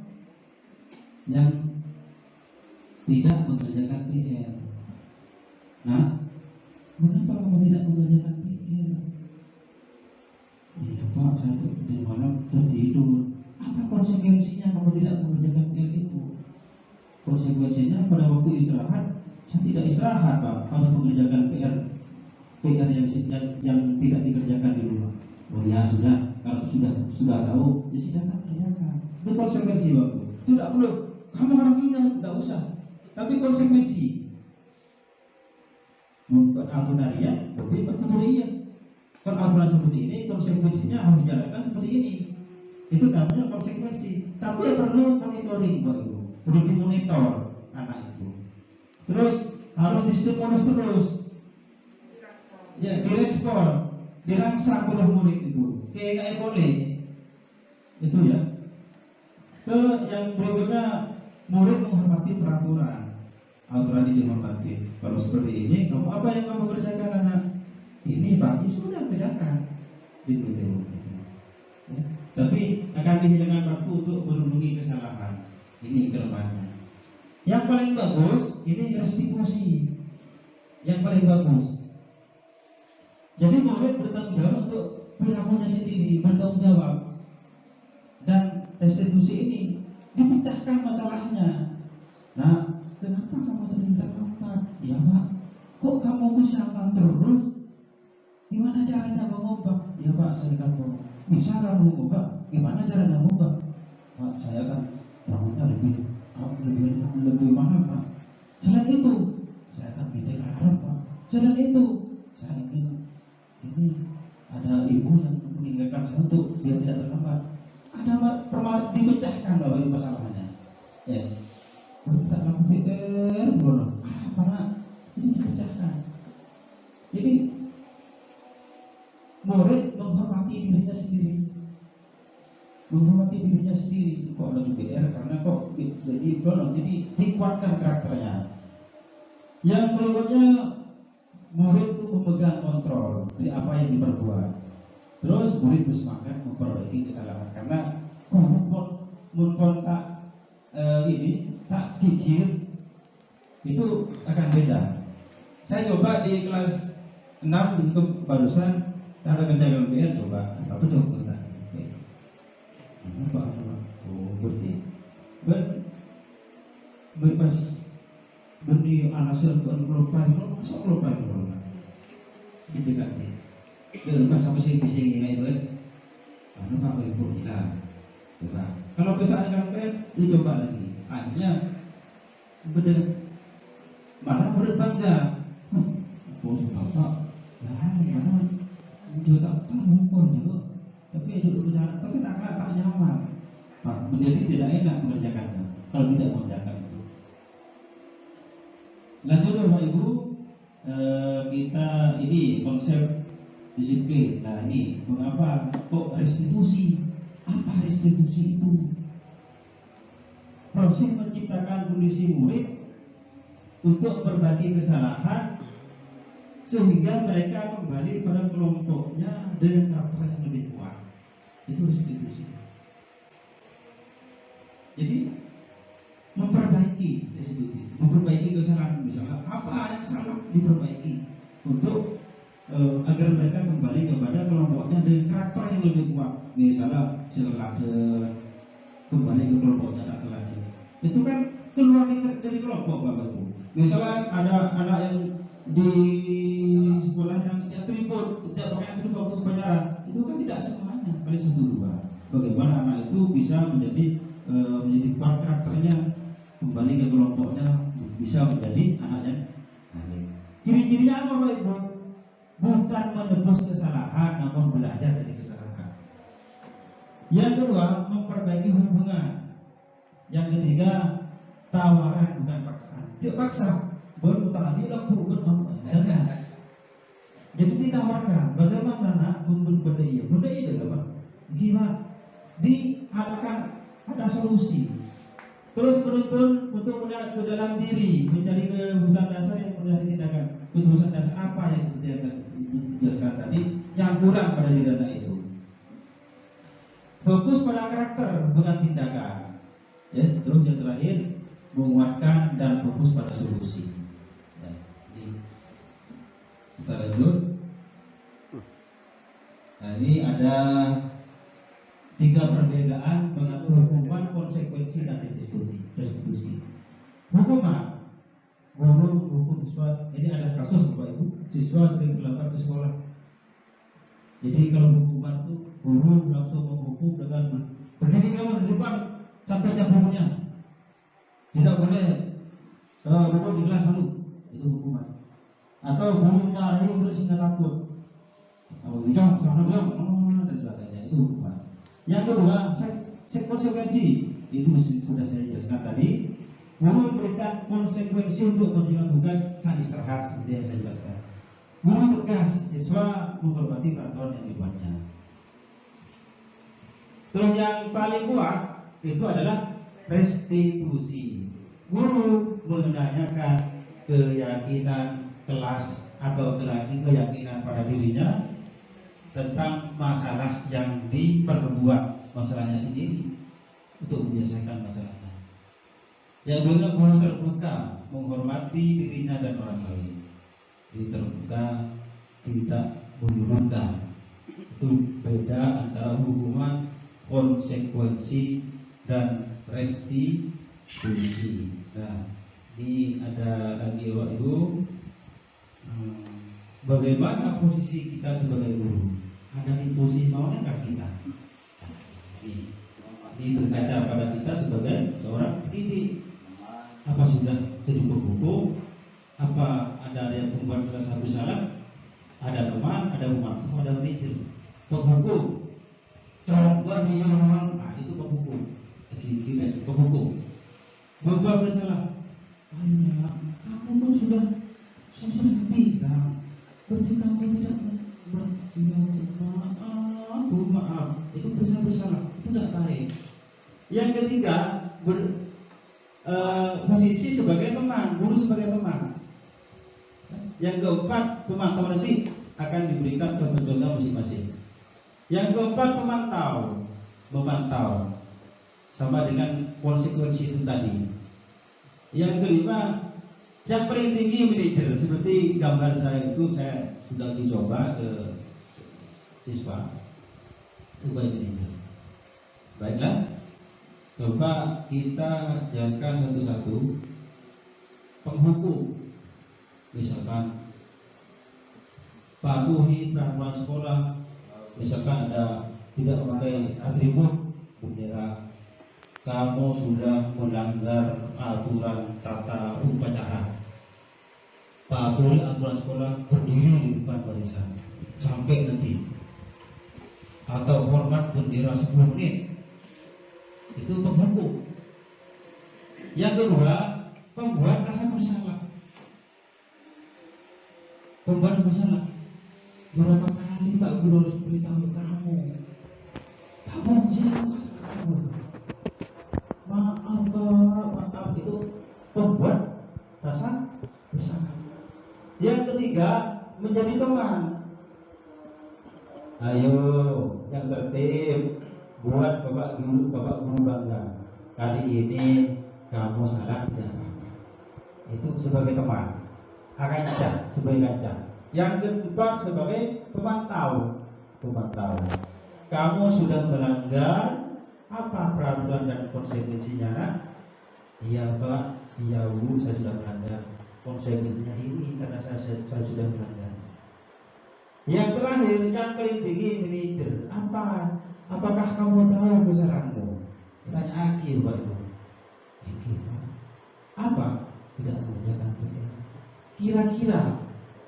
yang tidak mengerjakan PR. Nah, mengapa kamu tidak mengerjakan PR? Ya Pak, saya di malam tertidur. Apa konsekuensinya kamu tidak mengerjakan PR itu? Konsekuensinya pada waktu istirahat, saya tidak istirahat Pak, harus mengerjakan PR yang tidak dikerjakan di rumah. Oh ya sudah, kalau sudah tahu, ya silakan kerjakan. Itu konsekuensi Bapak. Tidak perlu kamu orang ini, tidak usah. Tapi konsekuensi membuat aturan ya, tapi betul iya. Kalau aturan seperti ini, konsekuensinya harus dijalankan seperti ini. Itu namanya konsekuensi. Tapi perlu monitoring Bapak Ibu, perlu dimonitor anak itu. Terus harus distimulus terus. Ya, direspon, dirangsang oleh murid itu. Kayak boleh. Itu ya. Terus yang berikutnya, murid menghormati peraturan. Aturan ini dihormati. Kalau seperti ini, kamu apa yang kamu kerjakan anak? Ini Pak, ini sudah kerjakan. Itu ya. Tapi akan kehilangan waktu untuk merenungi kesalahan. Ini kelemahannya. Yang paling bagus, ini restitusi. Yang paling bagus. Jadi murid bertanggung jawab untuk perilakunya sendiri, bertanggung jawab. Dan restitusi ini dipecahkan masalahnya. Nah, kenapa kamu terlihat lambat? Ya Pak, kok kamu usahakan terus? Gimana caranya mengubah? Ya Pak, saya kamu bisa kamu mengubah? Gimana caranya mengubah? Pak, saya kan bangunnya lebih mahal Pak. Selain itu, saya akan bikin alarm Pak. Selain itu, saya ingin ini ada ibu yang mengingatkan saya untuk dia tidak terlambat. Ada dipecahkan Bapak Ibu masalahnya. Ya. Tak lampu PR belum. Apa nak? Ini dipecahkan. Jadi murid menghormati dirinya sendiri, kok lagi BR karena kok jadi belum, jadi dikuatkan karakternya. Yang berikutnya, murid itu memegang kontrol dari apa yang diperbuat. Terus murid bersemangat memperbaiki kesalahan, karena mun tak tak gigir itu akan beda. Saya coba di kelas 6 untuk barusan ada kencangan BR, coba apa coba apa berarti pas beri alasan buat lupa masuk lupa didekati pas sampai sini kayak itu anu apa itu hilang. Coba kalau bisa sampai dicoba lagi, akhirnya bener malah berbangga. Bapak mana dia tak tahu pun juga, tapi duduk berjalan, tapi tak nyaman. Menjadi tidak enak mengerjakannya kalau tidak mengerjakan itu. Lanjut Bapak Ibu, kita ini konsep disiplin. Nah ini mengapa kok restitusi? Apa restitusi itu? Proses menciptakan kondisi murid untuk berbagi kesalahan sehingga mereka kembali pada kelompoknya dengan karakter yang lebih kuat. Itu restitusi. Jadi memperbaiki restitusi, memperbaiki kesalahan, misalnya apa yang salah diperbaiki untuk agar mereka kembali kepada kelompoknya dengan karakter yang lebih kuat. Misalnya teladan, kembali ke kelompoknya tak teladan. Itu kan keluar dari kelompok Bapak Ibu. Misalnya ada anak yang di sekolah yang tidak tripod, tidak pakai atribut waktu kepacaran, itu kan tidak semuanya, paling satu dua. Bagaimana anak itu bisa menjadi kuat karakternya, kembali ke kelompoknya, bisa menjadi anaknya. Ciri-cirinya apa Bapak Ibu? Bukan menebus kesalahan, namun belajar dari kesalahan. Yang kedua, memperbaiki hubungan. Yang ketiga, tawaran bukan paksaan. Tidak paksa. Baru tadi laku jadi ditawarkan bagaimana nak benda iya apa? Gimana? Diadakan ada solusi. Terus beruntun untuk melihat ke dalam diri, mencari kebutuhan dasar yang mudah ditindakan. Kebutuhan dasar apa yang seperti yang saya jelaskan tadi yang kurang pada diri anak itu. Fokus pada karakter bukan tindakan. Ya, terus yang terakhir menguatkan dan fokus pada solusi. Kita lanjut. Nah ini ada 3 perbedaan mengatur hukuman, konsekuensi dan restitusi. Hukuman, guru menghukum siswa. Ini ada kasus Bapak Ibu, siswa sering berlapar ke sekolah. Jadi kalau hukuman itu guru langsung menghukum dengan berdiri kamu di depan sampai bukunya. Tidak boleh buku di kelas lalu, itu hukuman. Atau guru marahi untuk sehingga takut. Kalau bijak, dan sebagainya, itu hukuman. Yang kedua, konsekuensi. Itu sudah saya jelaskan tadi. Guru memberikan konsekuensi untuk menjalankan tugas saat istirahat, seperti yang saya jelaskan. Guru tegas, siswa menghormati peraturan yang dibuatnya. Terus yang paling kuat itu adalah restitusi. Guru menanyakan keyakinan kelas atau keyakinan pada dirinya tentang masalah yang diperbuat, masalahnya sendiri, untuk menyelesaikan masalahnya. Yang kedua, guru terbuka, menghormati dirinya dan orang lain. Jadi terbuka, tidak menyurutkan. Itu beda antara hukuman, konsekuensi, dan restitusi. Nah, ini ada lagi Bapak Ibu. Bagaimana posisi kita sebagai guru? Ada intuisi maukah kita? Ini berkaca pada kita sebagai seorang pendidik. Apa sudah jadi buku? Apa ada yang membuat rasa bersalah? Ada teman, ada umat, ada murid. Penghukum. Coba dia orang, itu penghukum. Jadi penghukum. Membuat bersalah. Ayolah, kamu pun sudah tidak. Berarti kamu tidak Yang ketiga, posisi sebagai teman, guru sebagai teman. Yang keempat, pemantau nanti akan diberikan contoh-contoh masing-masing. Yang keempat, memantau sama dengan konsekuensi itu tadi. Yang kelima, yang paling tinggi manajer, seperti gambar saya itu saya sudah dicoba ke siswa sebagai manajer. Baiklah, coba kita jelaskan satu-satu. Penghukum, misalkan patuhi peraturan sekolah, misalkan ada tidak memakai atribut bendera, kamu sudah melanggar aturan tata upacara. Patuhi aturan sekolah, berdiri di depan barisan sampai nanti, atau hormat bendera 10 menit. Itu penghukum. Yang kedua, pembuat rasa bersalah. Pembuat bersalah. Berapa kali Pak Guru harus beritahu kamu? Kamu jangan kamu. Maaf Pak, maaf. Itu pembuat rasa bersalah. Yang ketiga, menjadi teman. Ayo, yang tertib, buat Bapak Guru bangga. Kali ini kamu salah tidak apa-apa. Itu sebagai teman. Kancah sebagai kancah. Yang keempat sebagai pemantau. Kamu sudah melanggar apa peraturan dan konsekuensinya? Iya Pak, iya Bu, saya sudah melanggar. Konsekuensinya ini karena saya sudah melanggar. Yang terakhir, yang paling tinggi manajer. Apakah kamu tahu kesalahanmu? Tanya akhir Pak Ibu. Apa? Tidak mengerjakan PR. Kira-kira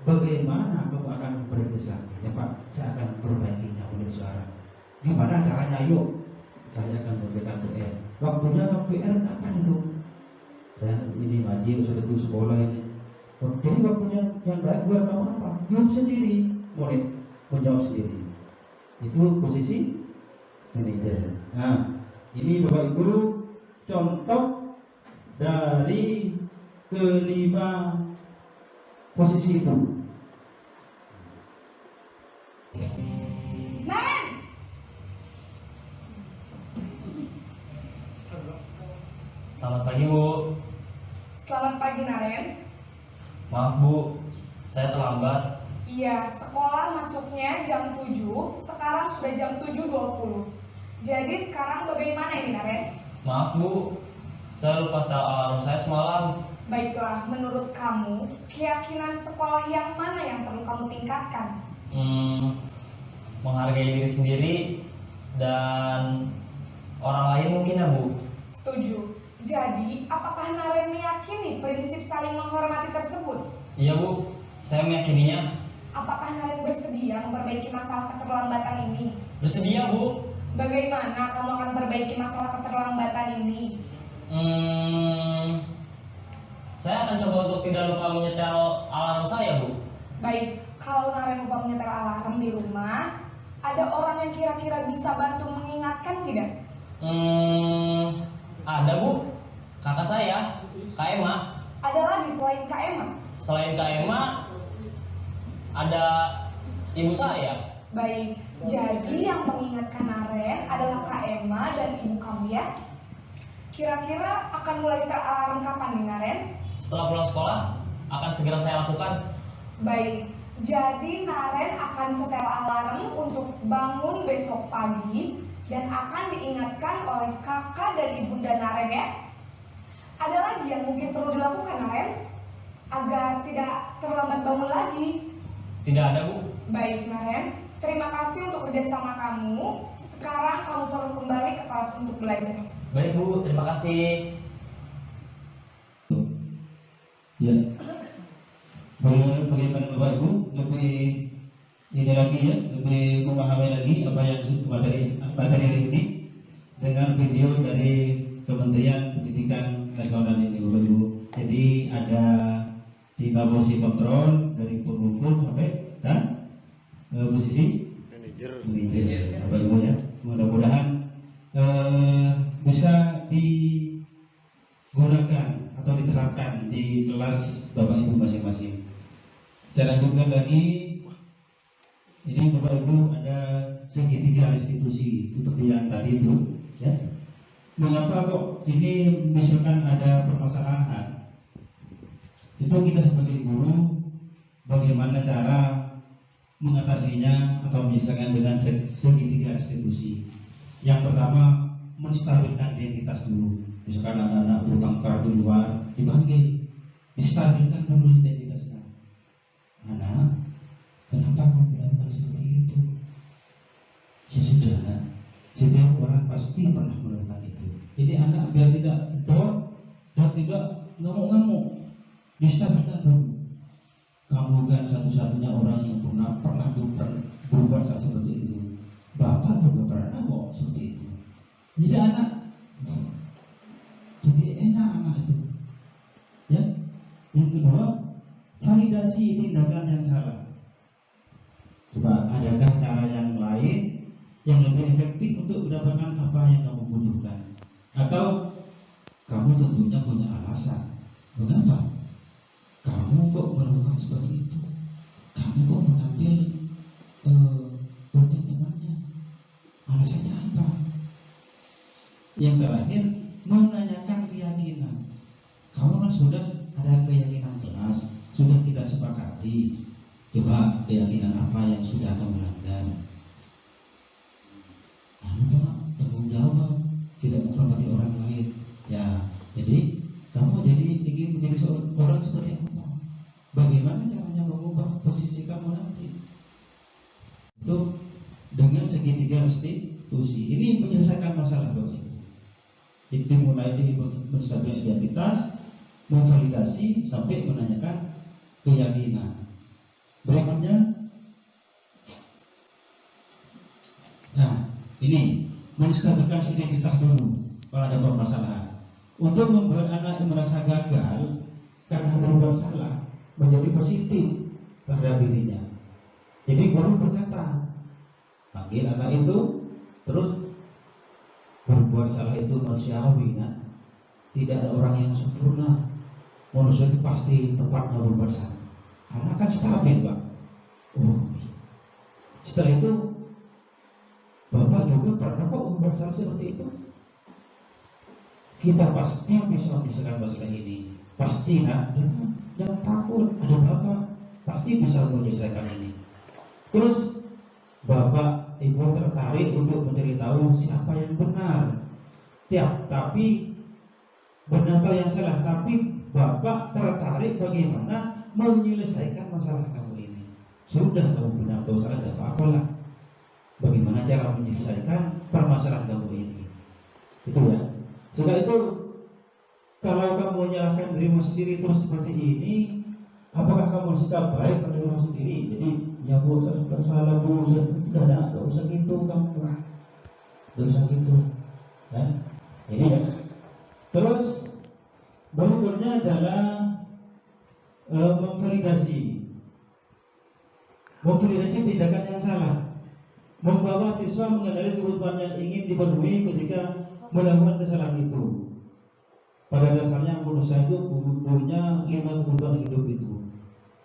bagaimana kamu akan memperbaiki? Ya Pak, saya akan perbaikinya oleh suara. Gimana caranya? Yuk, saya akan memberikan PR. Waktunya ke PR kapan itu? Saya ini ngaji, sudah itu sekolah ini. Jadi waktunya yang baik buat kamu apa? Jawab sendiri, murid menjawab sendiri. Itu posisi manajer. Nah, ini Bapak Ibu contoh dari kelima posisi itu. Selamat pagi Bu. Selamat pagi Naren. Maaf Bu, saya terlambat. Iya, sekolah masuknya jam 7, sekarang sudah jam 7.20. Jadi sekarang bagaimana ini Naren? Maaf Bu, saya lupa setel alarm saya semalam. Baiklah, menurut kamu, keyakinan sekolah yang mana yang perlu kamu tingkatkan? Menghargai diri sendiri dan orang lain mungkin ya Bu. Setuju. Jadi, apakah Naren meyakini prinsip saling menghormati tersebut? Iya Bu, saya meyakininya. Apakah Naren bersedia memperbaiki masalah keterlambatan ini? Bersedia Bu. Bagaimana kamu akan perbaiki masalah keterlambatan ini? Saya akan coba untuk tidak lupa menyetel alarm saya Bu. Baik, kalau Naren lupa menyetel alarm di rumah, ada orang yang kira-kira bisa bantu mengingatkan tidak? Ada Bu, kakak saya, Kak Emma. Ada lagi selain Kak Emma? Selain Kak Emma, ada ibu saya. Baik, jadi yang mengingatkan Naren adalah Kak Emma dan ibu kamu ya? Kira-kira akan mulai setel alarm kapan nih Naren? Setelah pulang sekolah, akan segera saya lakukan. Baik, jadi Naren akan setel alarm untuk bangun besok pagi dan akan diingatkan oleh kakak dan ibunda Naren ya. Ada lagi yang mungkin perlu dilakukan Naren agar tidak terlambat bangun lagi? Tidak ada Bu. Baik Naren, terima kasih untuk kerjasama kamu. Sekarang kamu perlu kembali ke kelas untuk belajar. Baik Bu, terima kasih. Ya, bagaimana Bapak Ibu lebih ini lagi ya, lebih memahami lagi apa yang materi hari ini dengan video dari Kementerian Pendidikan Nasional ini Bapak Ibu. Jadi ada 5 posisi kontrol dari penghukum sampai dan posisi manajer Bapak Ibu ya. Mudah-mudahan bisa digunakan atau diterapkan di kelas Bapak Ibu masing-masing. Saya lanjutkan lagi. Ini Bapak Ibu ada segitiga restitusi seperti yang tadi itu, ya. Mengapa kok ini misalkan ada permasalahan? Itu kita sebagai guru bagaimana cara mengatasinya atau misalkan dengan segitiga restitusi. Yang pertama, menstabilkan identitas dulu. Misalkan anak-anak bertengkar di luar, dipanggil, distabilkan dulu identitasnya. Anak, kenapa kamu melakukan seperti itu? Ya sudah, nak. Setiap orang pasti pernah melakukan itu. Jadi anak biar tidak down dan tidak ngamuk-ngamuk, distabilkan dulu. Kamu kan satu-satunya orang yang pernah berbuat seperti itu. Bapak juga pernah kok seperti itu. Jadi anak, jadi enak anak itu. Ya. Yang kedua, validasi tindakan yang salah. Coba adakah cara yang lain yang lebih efektif untuk mendapatkan apa yang kamu butuhkan? Atau kamu tentunya punya alasan. Mengapa kamu kok melakukan seperti itu? Kamu kok mengambil dompet temannya? Alasannya apa? Yang terakhir, menanyakan keyakinan. Kamu kan sudah ada keyakinan jelas, sudah kita sepakati. Coba keyakinan apa yang sudah kamu langgar? Pak, tanggung jawab, tidak menghormati orang lain. Ya, jadi kamu ingin menjadi orang seperti apa? Bagaimana caranya mengubah posisi kamu nanti? Itu dengan segitiga restitusi. Ini menyelesaikan masalah Bapak Ibu. Jadi mulai dari menstabilkan identitas, memvalidasi sampai menanyakan keyakinan. Berikutnya, nah ini menstabilkan identitas dulu kalau ada permasalahan. Untuk membuat anak yang merasa gagal karena berbuat salah menjadi positif terhadap dirinya. Jadi guru berkata, panggil anak itu, terus berbuat salah itu manusiawi, nah. Tidak ada orang yang sempurna. Manusia itu pasti tempatnya berbuat salah. Karena kan stabil, Pak. Oh, setelah itu Bapak juga pernah kok berbuat salah seperti itu. Kita pasti bisa menyelesaikan masalah ini. Pasti, nak. Jangan takut, ada Bapak pasti bisa menyelesaikan ini. Terus Bapak Ibu tertarik untuk mencari tahu siapa yang benar. Tapi benar atau yang salah, tapi Bapak tertarik bagaimana menyelesaikan masalah kamu ini. Sudah kamu benar atau salah, tidak apa-apalah. Bagaimana cara menyelesaikan permasalahan kamu ini. Itu ya. Setelah itu, kalau kamu menyalahkan dirimu sendiri terus seperti ini, apakah kamu sikap baik pada dirimu sendiri? Jadi, ya Bu, saya sudah salah Bu, sudah tidak usah gitu kamu, tidak usah gitu. Ya, ini ya. Terus berikutnya adalah memvalidasi tindakan yang salah. Membawa siswa mengenali kebutuhan yang ingin dipenuhi ketika melakukan kesalahan itu. Pada dasarnya manusia itu punya 5 kebutuhan hidup itu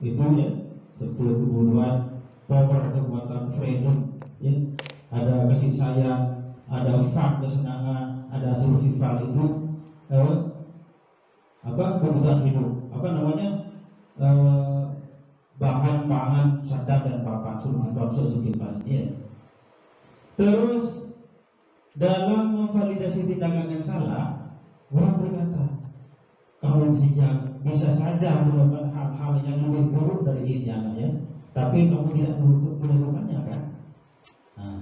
ya, seperti kebutuhan power, kekuatan, freedom, ya, ada kasih sayang, ada fun, kesenangan, ada survival itu kebutuhan hidup. Bahan pangan, sadar dan papan, survival, ya. Terus dalam memvalidasi tindakan yang salah, orang berkata, kamu bisa saja melakukan hal-hal yang lebih buruk dari ini, ya, tapi kamu tidak melakukannya, kan? Nah,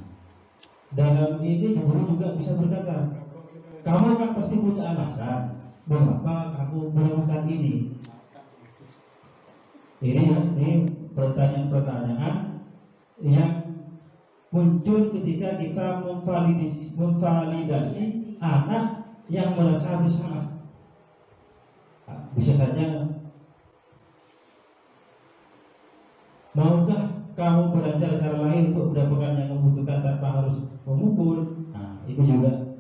dalam ini guru juga bisa berkata, kamu kan pasti punya alasan mengapa kamu melakukan ini. Ini pertanyaan-pertanyaan yang muncul ketika kita memvalidasi anak yang merasa bersalah. Bisa saja, maukah kamu belajar cara lain untuk mendapatkan yang membutuhkan tanpa harus memukul? Nah, itu juga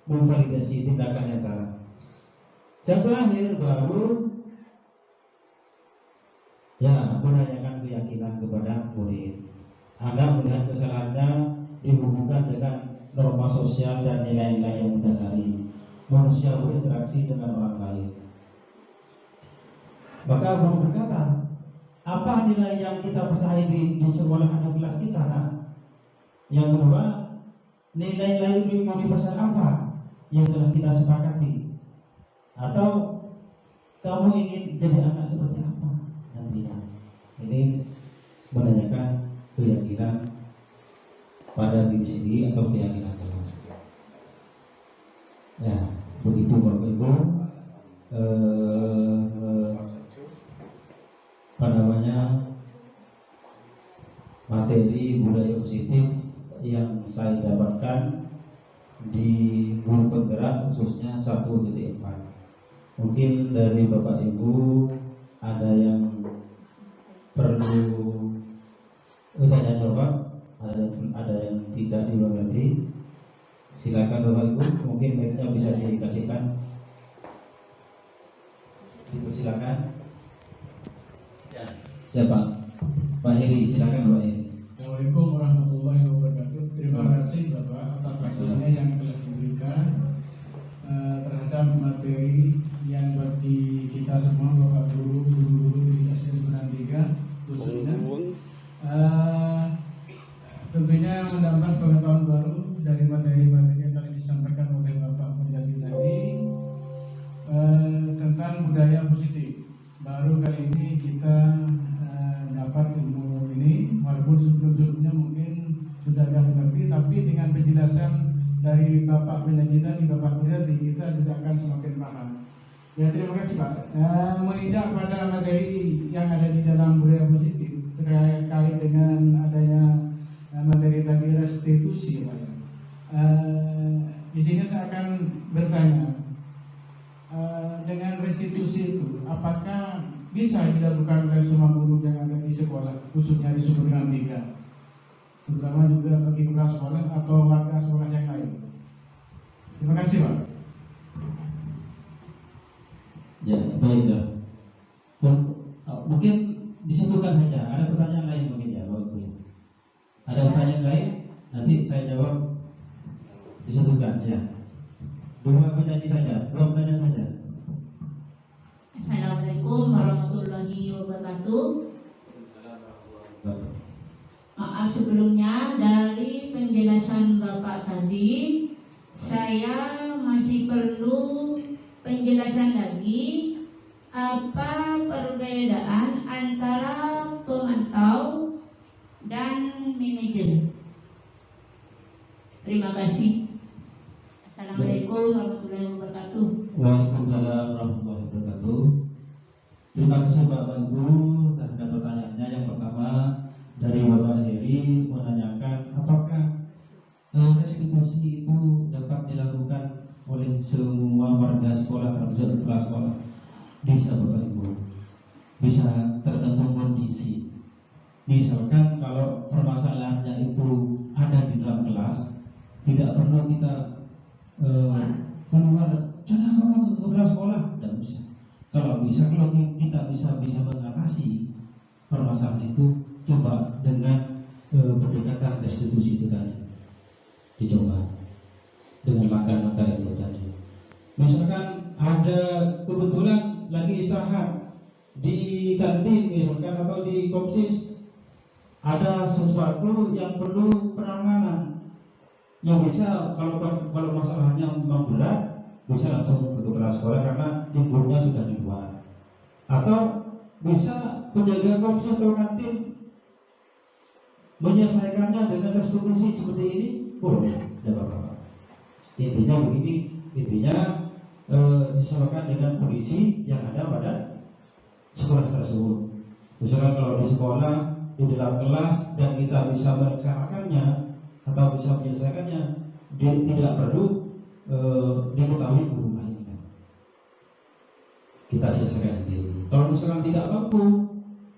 memvalidasi konsekuensi tindakan yang salah. Yang terakhir baru menanyakan keyakinan kepada murid. Anda melihat kesalahannya dihubungkan dengan norma sosial dan nilai-nilai yang mendasari manusia berinteraksi dengan orang lain. Maka guru berkata, apa nilai yang kita percayai di sekolah anak kelas kita, nak? Yang kedua, nilai-nilai universal apa yang telah kita sepakati? Atau kamu ingin jadi anak seperti apa nantinya? Ini menanyakan keyakinan pada diri sendiri atau keyakinan dalam sendiri. Ya, begitu Bapak Ibu. Materi budaya positif yang saya dapatkan di guru penggerak khususnya 1.4. Mungkin dari Bapak Ibu ada yang perlu tanya jawab, ada yang tidak dimengerti. Silakan Bapak Ibu, mungkin mic-nya bisa dikasihkan. Dipersilakan. Siapa? Pak Heri, silakan Pak Heri. Assalamualaikum warahmatullahi wabarakatuh. Terima kasih Bapak atas waktunya yang telah diberikan terhadap materi yang bagi kita semua Bapak guru-guru di SD 3 khususnya tentunya mendapat pengetahuan baru dari materi-materi yang tadi disampaikan oleh Bapak Penjati tadi tentang budaya positif. Baru kali ini kita dapat ilmu ini, walaupun sebelum-sebelumnya mungkin sudah agak mengerti, tapi dengan penjelasan dari Bapak Penyaji tadi, Bapak Penjati, kita juga akan semakin paham. Ya, terima kasih Pak. Menginjak pada materi yang ada di dalam budaya positif terkait dengan adanya materi tadi restitusi, Pak. Di sini saya akan bertanya, dengan restitusi itu, apakah bisa dilakukan oleh semua guru yang ada di sekolah, khususnya di Sumber 3, terutama juga bagi kepala sekolah atau warga sekolah yang lain? Terima kasih Pak. Ya, baiklah. Mungkin disebutkan saja. Ada pertanyaan lain mungkin ya, Bapak Ibu. Ada pertanyaan lain? Nanti saya jawab. Disebutkan ya. Dua penyanyi saja, dua penanya saja. Assalamualaikum warahmatullahi wabarakatuh. Maaf sebelumnya, dari penjelasan Bapak tadi saya masih perlu penjelasan lagi apa perbedaan antara pemantau dan manajer. Terima kasih. Assalamualaikum warahmatullahi wabarakatuh. Waalaikumsalam warahmatullahi wabarakatuh. Terima kasih Bapak Ibu terhadap pertanyaannya. Yang pertama dari Bapak Heri menanyakan apakah restitusi itu dapat dilakukan oleh semua warga sekolah termasuk kepala sekolah. Bisa Bapak Ibu, bisa tergantung kondisi. Misalkan kalau permasalahannya itu ada di dalam kelas, tidak perlu kita keluar, jangan kamu ke kepala sekolah, tidak bisa. Kalau kita bisa mengatasi permasalahan itu, coba dengan pendekatan restitusi itu tadi, dicoba dengan langkah-langkah itu tadi. Misalkan ada kebetulan lagi istirahat di kantin misalkan atau di kopsis, ada sesuatu yang perlu penanganan. Yang bisa kalau masalahnya memang berat, bisa langsung ke kepala sekolah karena liburnya sudah di luar. Atau bisa penjaga kopsis atau kantin menyelesaikannya dengan restitusi seperti ini, boleh, tidak apa-apa. Intinya begini, disesuaikan dengan kondisi yang ada pada sekolah tersebut. Misalnya kalau di sekolah, di dalam kelas dan kita bisa melaksanakannya atau bisa menyelesaikannya, tidak perlu diketahui guru lainnya. Kita selesaikan sendiri. Kalau misalkan tidak mampu,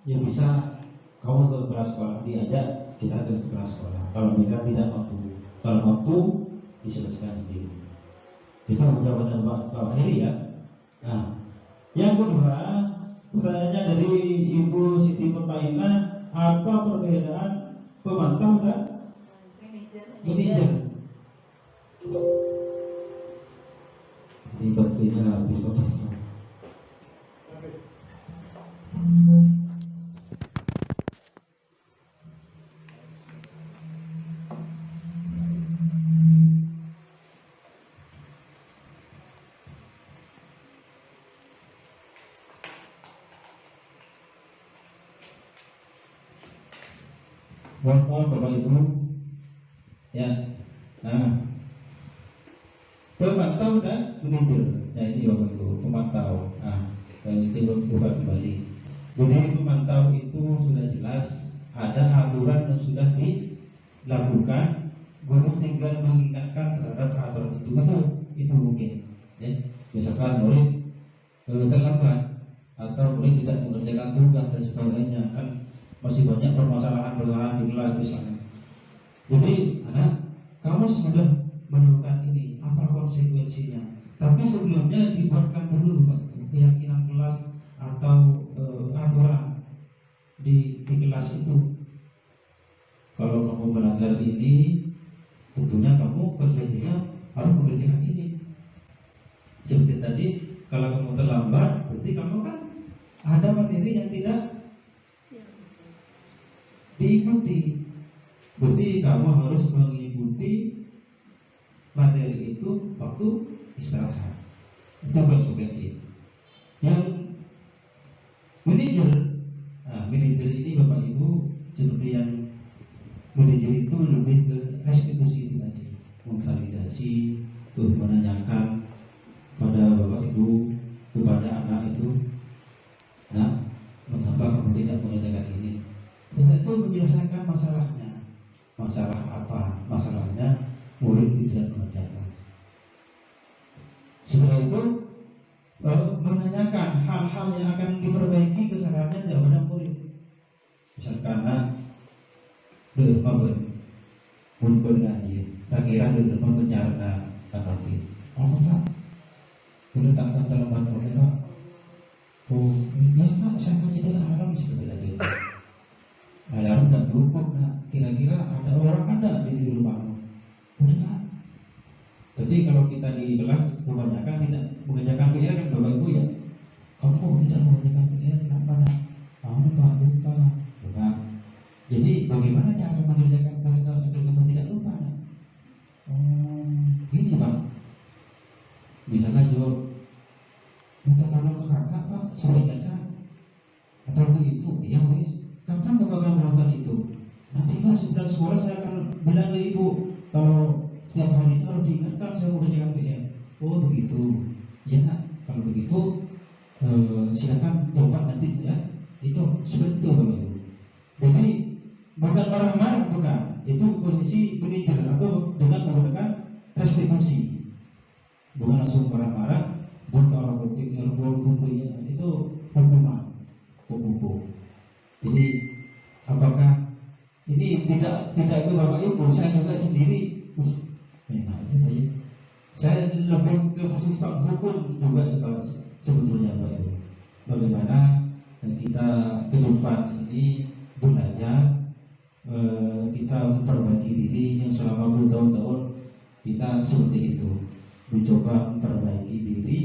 ya bisa kamu ke kepala sekolah, diajak kita ke kepala sekolah. Kalau mereka tidak mampu, kalau mampu diselesaikan sendiri. Itu jawaban Pak Heri ya. Nah, yang kedua, pertanyaannya dari Ibu Siti Permaina, apa perbedaan pemantau dan manajer? Ini baterainya habis Pak. Mohon Bapak Ibu ya. Nah, pemantau dan manajer. Nah ini Bapak Ibu, pemantau. Nah, ini buka kembali. Jadi pemantau itu sudah jelas, ada aturan yang sudah dilakukan. Guru tinggal mengingatkan terhadap aturan itu mungkin. Ya, misalkan murid terlambat atau murid tidak mengerjakan tugas dan sebagainya, kan masih banyak permasalahan di kelas misalnya. Jadi anak, kamu sudah menemukan ini, apa konsekuensinya? Tapi sebelumnya dibuatkan dulu keyakinan kelas atau aturan di kelas itu. Kalau kamu melanggar ini, tentunya kamu kerjanya harus mengerjakan ini. Seperti tadi, kalau kamu terlambat, berarti kamu kan ada materi yang tidak diikuti. Berarti kamu harus mengikuti materi itu waktu istirahat. Itu konsekuensi. Yang manajer, manajer ini Bapak Ibu seperti yang manajer itu lebih ke restitusi tadi, memvalidasi, tuh menanyakan pada Bapak Ibu, kepada anak itu, nah mengapa kamu tidak mengerjakan ini? Setelah itu menyelesaikan masalahnya. Masalah apa? Masalahnya murid tidak mengerjakan. Setelah itu menanyakan hal-hal yang akan diperbaiki kesalahannya kepada murid. Misalkan pun ngaji, kira-kira bencana tapi Pak, boleh tak terlambat oleh Pak? Oh, ya Pak, saya kan tidak alam seperti itu. Alarm dan cukup, kira-kira ada orang ada di rumah. Udah Pak. Jadi kalau kita di kelas kebanyakan tidak mengerjakan PR kan Bapak Ibu ya. Kamu tidak mengerjakan PR kenapa nak? Pak lupa. Coba. Jadi bagaimana cara mengerjakan PR agar kamu tidak lupa? Gini Pak. Misalnya jawab, minta tolong ke kakak Pak, saya kakak atau ke ibu, ya wis. Kapan Bapak akan melakukan itu? Nanti Pak setelah sekolah saya akan bilang ke ibu, kalau setiap hari harus diingatkan saya mengerjakan PR. Oh begitu. Ya kalau begitu silakan coba nanti ya. Itu seperti itu Bapak Ibu. Jadi bukan marah-marah, bukan. Itu posisi manajer atau dengan menggunakan restitusi. Bukan langsung marah-marah, bukan orang politik yang itu hukuman, hukum. Jadi apakah ini tidak ke Bapak Ibu, saya juga sendiri memang itu ya. Saya lebih ke posisi hukum juga sebetulnya Bapak Ibu. Bagaimana kita ke depan ini belajar, kita memperbaiki diri yang selama bertahun-tahun kita seperti itu, mencoba memperbaiki diri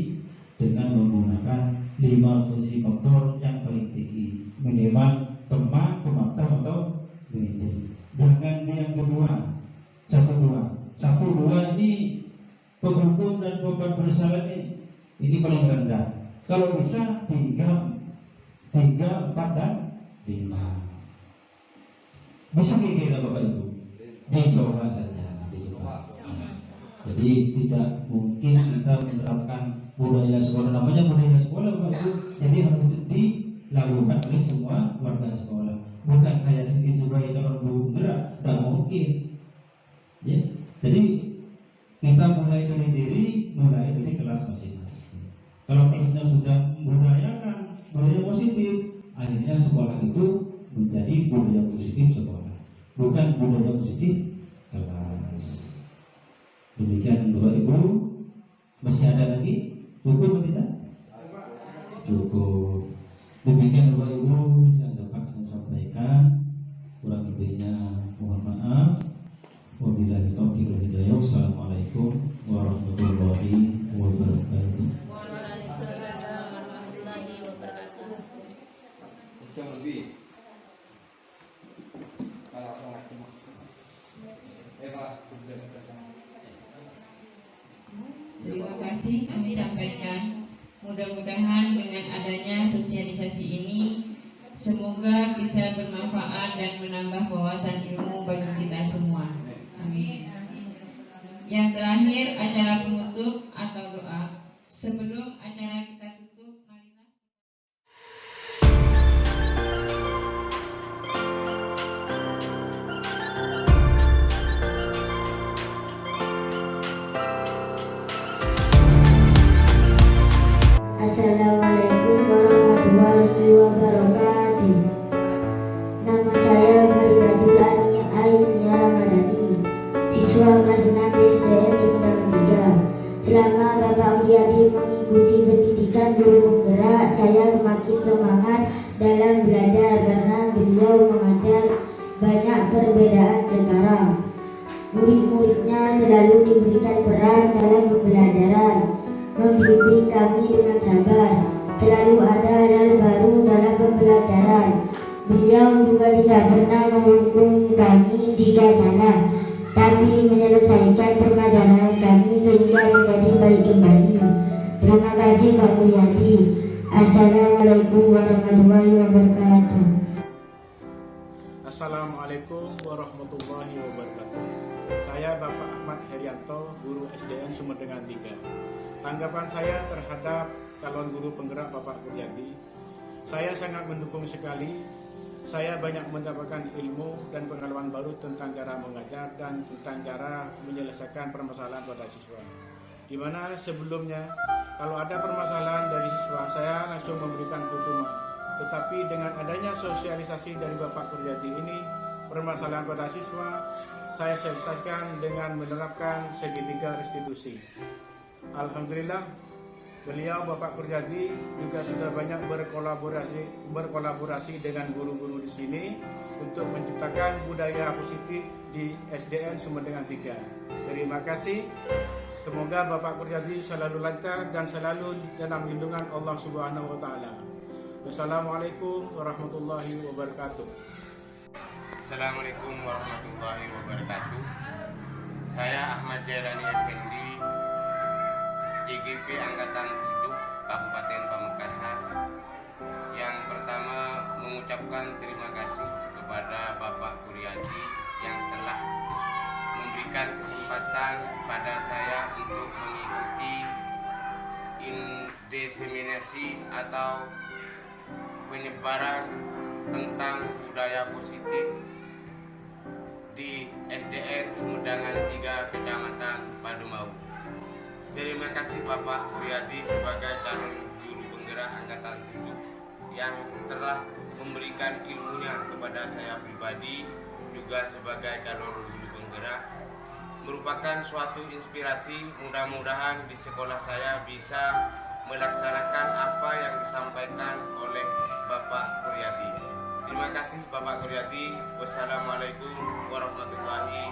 dengan menggunakan 5 posisi faktor yang paling tinggi, minimal teman, pemantau atau manajer. Jangan yang kedua, 1-2 ini penghukum dan beban bersalah ini paling rendah. Kalau bisa 3, 4 dan 5. Bisa kira Bapak Ibu, dicoba saja, dicoba. Jadi tidak mungkin kita menerapkan budaya sekolah, namanya budaya sekolah Bapak Ibu. Jadi harus dilakukan oleh semua warga sekolah. Bukan saya sendiri sebagai calon guru gerak, tidak mungkin. Ya, jadi kita mulai dari diri, mulai dari kelas masing-masing. Kalau kelasnya sudah membudayakan budaya positif, akhirnya sekolah itu menjadi budaya positif sekolah, bukan budaya positif kelas. Demikian Bapak Ibu, kasih kami sampaikan. Mudah-mudahan dengan adanya sosialisasi ini semoga bisa bermanfaat dan menambah wawasan ilmu bagi kita semua. Amin. Yang terakhir, acara penutup atau doa. Sebelum acara kita tutup, marilah Assalamualaikum warahmatullahi wabarakatuh. Nama saya Maridatul Ani Ainia Ramadhani, siswa kelas 6 SDN Sumedang 3. Selama Bapak Wiyadi mengikuti pendidikan guru penggerak, saya semakin semangat dalam belajar karena beliau mengajar banyak perbedaan sekarang. Murid-muridnya selalu diberikan peran dalam pembelajaran, membimbing kami dengan sabar. Selalu ada hal baru dalam pembelajaran. Beliau juga tidak pernah menghukum kami jika salah, tapi menyelesaikan permasalahan kami sehingga menjadi baik kembali. Terima kasih Pak Wiyadi. Assalamualaikum warahmatullahi wabarakatuh. Assalamualaikum warahmatullahi wabarakatuh. Saya Bapak Ahmad Herianto, guru SDN Sumedang 3. Tanggapan saya terhadap calon guru penggerak Bapak Wiyadi, saya sangat mendukung sekali. Saya banyak mendapatkan ilmu dan pengalaman baru tentang cara mengajar dan tentang cara menyelesaikan permasalahan pada siswa. Di mana sebelumnya kalau ada permasalahan dari siswa, saya langsung memberikan hukuman. Tetapi dengan adanya sosialisasi dari Bapak Wiyadi ini, permasalahan pada siswa saya selesaikan dengan menerapkan segitiga restitusi. Alhamdulillah, beliau Bapak Wiyadi juga sudah banyak berkolaborasi dengan guru-guru di sini untuk menciptakan budaya positif di SDN Sumedang 3. Terima kasih. Semoga Bapak Wiyadi selalu lancar dan selalu dalam lindungan Allah Subhanahu wa taala. Wassalamualaikum warahmatullahi wabarakatuh. Assalamualaikum warahmatullahi wabarakatuh. Saya Ahmad Jairani Effendi, JGP Angkatan 7 Kabupaten Pamekasan. Yang pertama mengucapkan terima kasih kepada Bapak Wiyadi yang telah memberikan kesempatan pada saya untuk mengikuti diseminasi atau penyebaran tentang budaya positif di SDN Sumedang 3 Kecamatan Padumau. Terima kasih Bapak Wiyadi sebagai calon guru penggerak Angkatan 7 yang telah memberikan ilmunya kepada saya pribadi, juga sebagai calon guru penggerak. Merupakan suatu inspirasi. Mudah-mudahan di sekolah saya bisa melaksanakan apa yang disampaikan oleh Bapak Wiyadi. Terima kasih Bapak Wiyadi. Wassalamualaikum warahmatullahi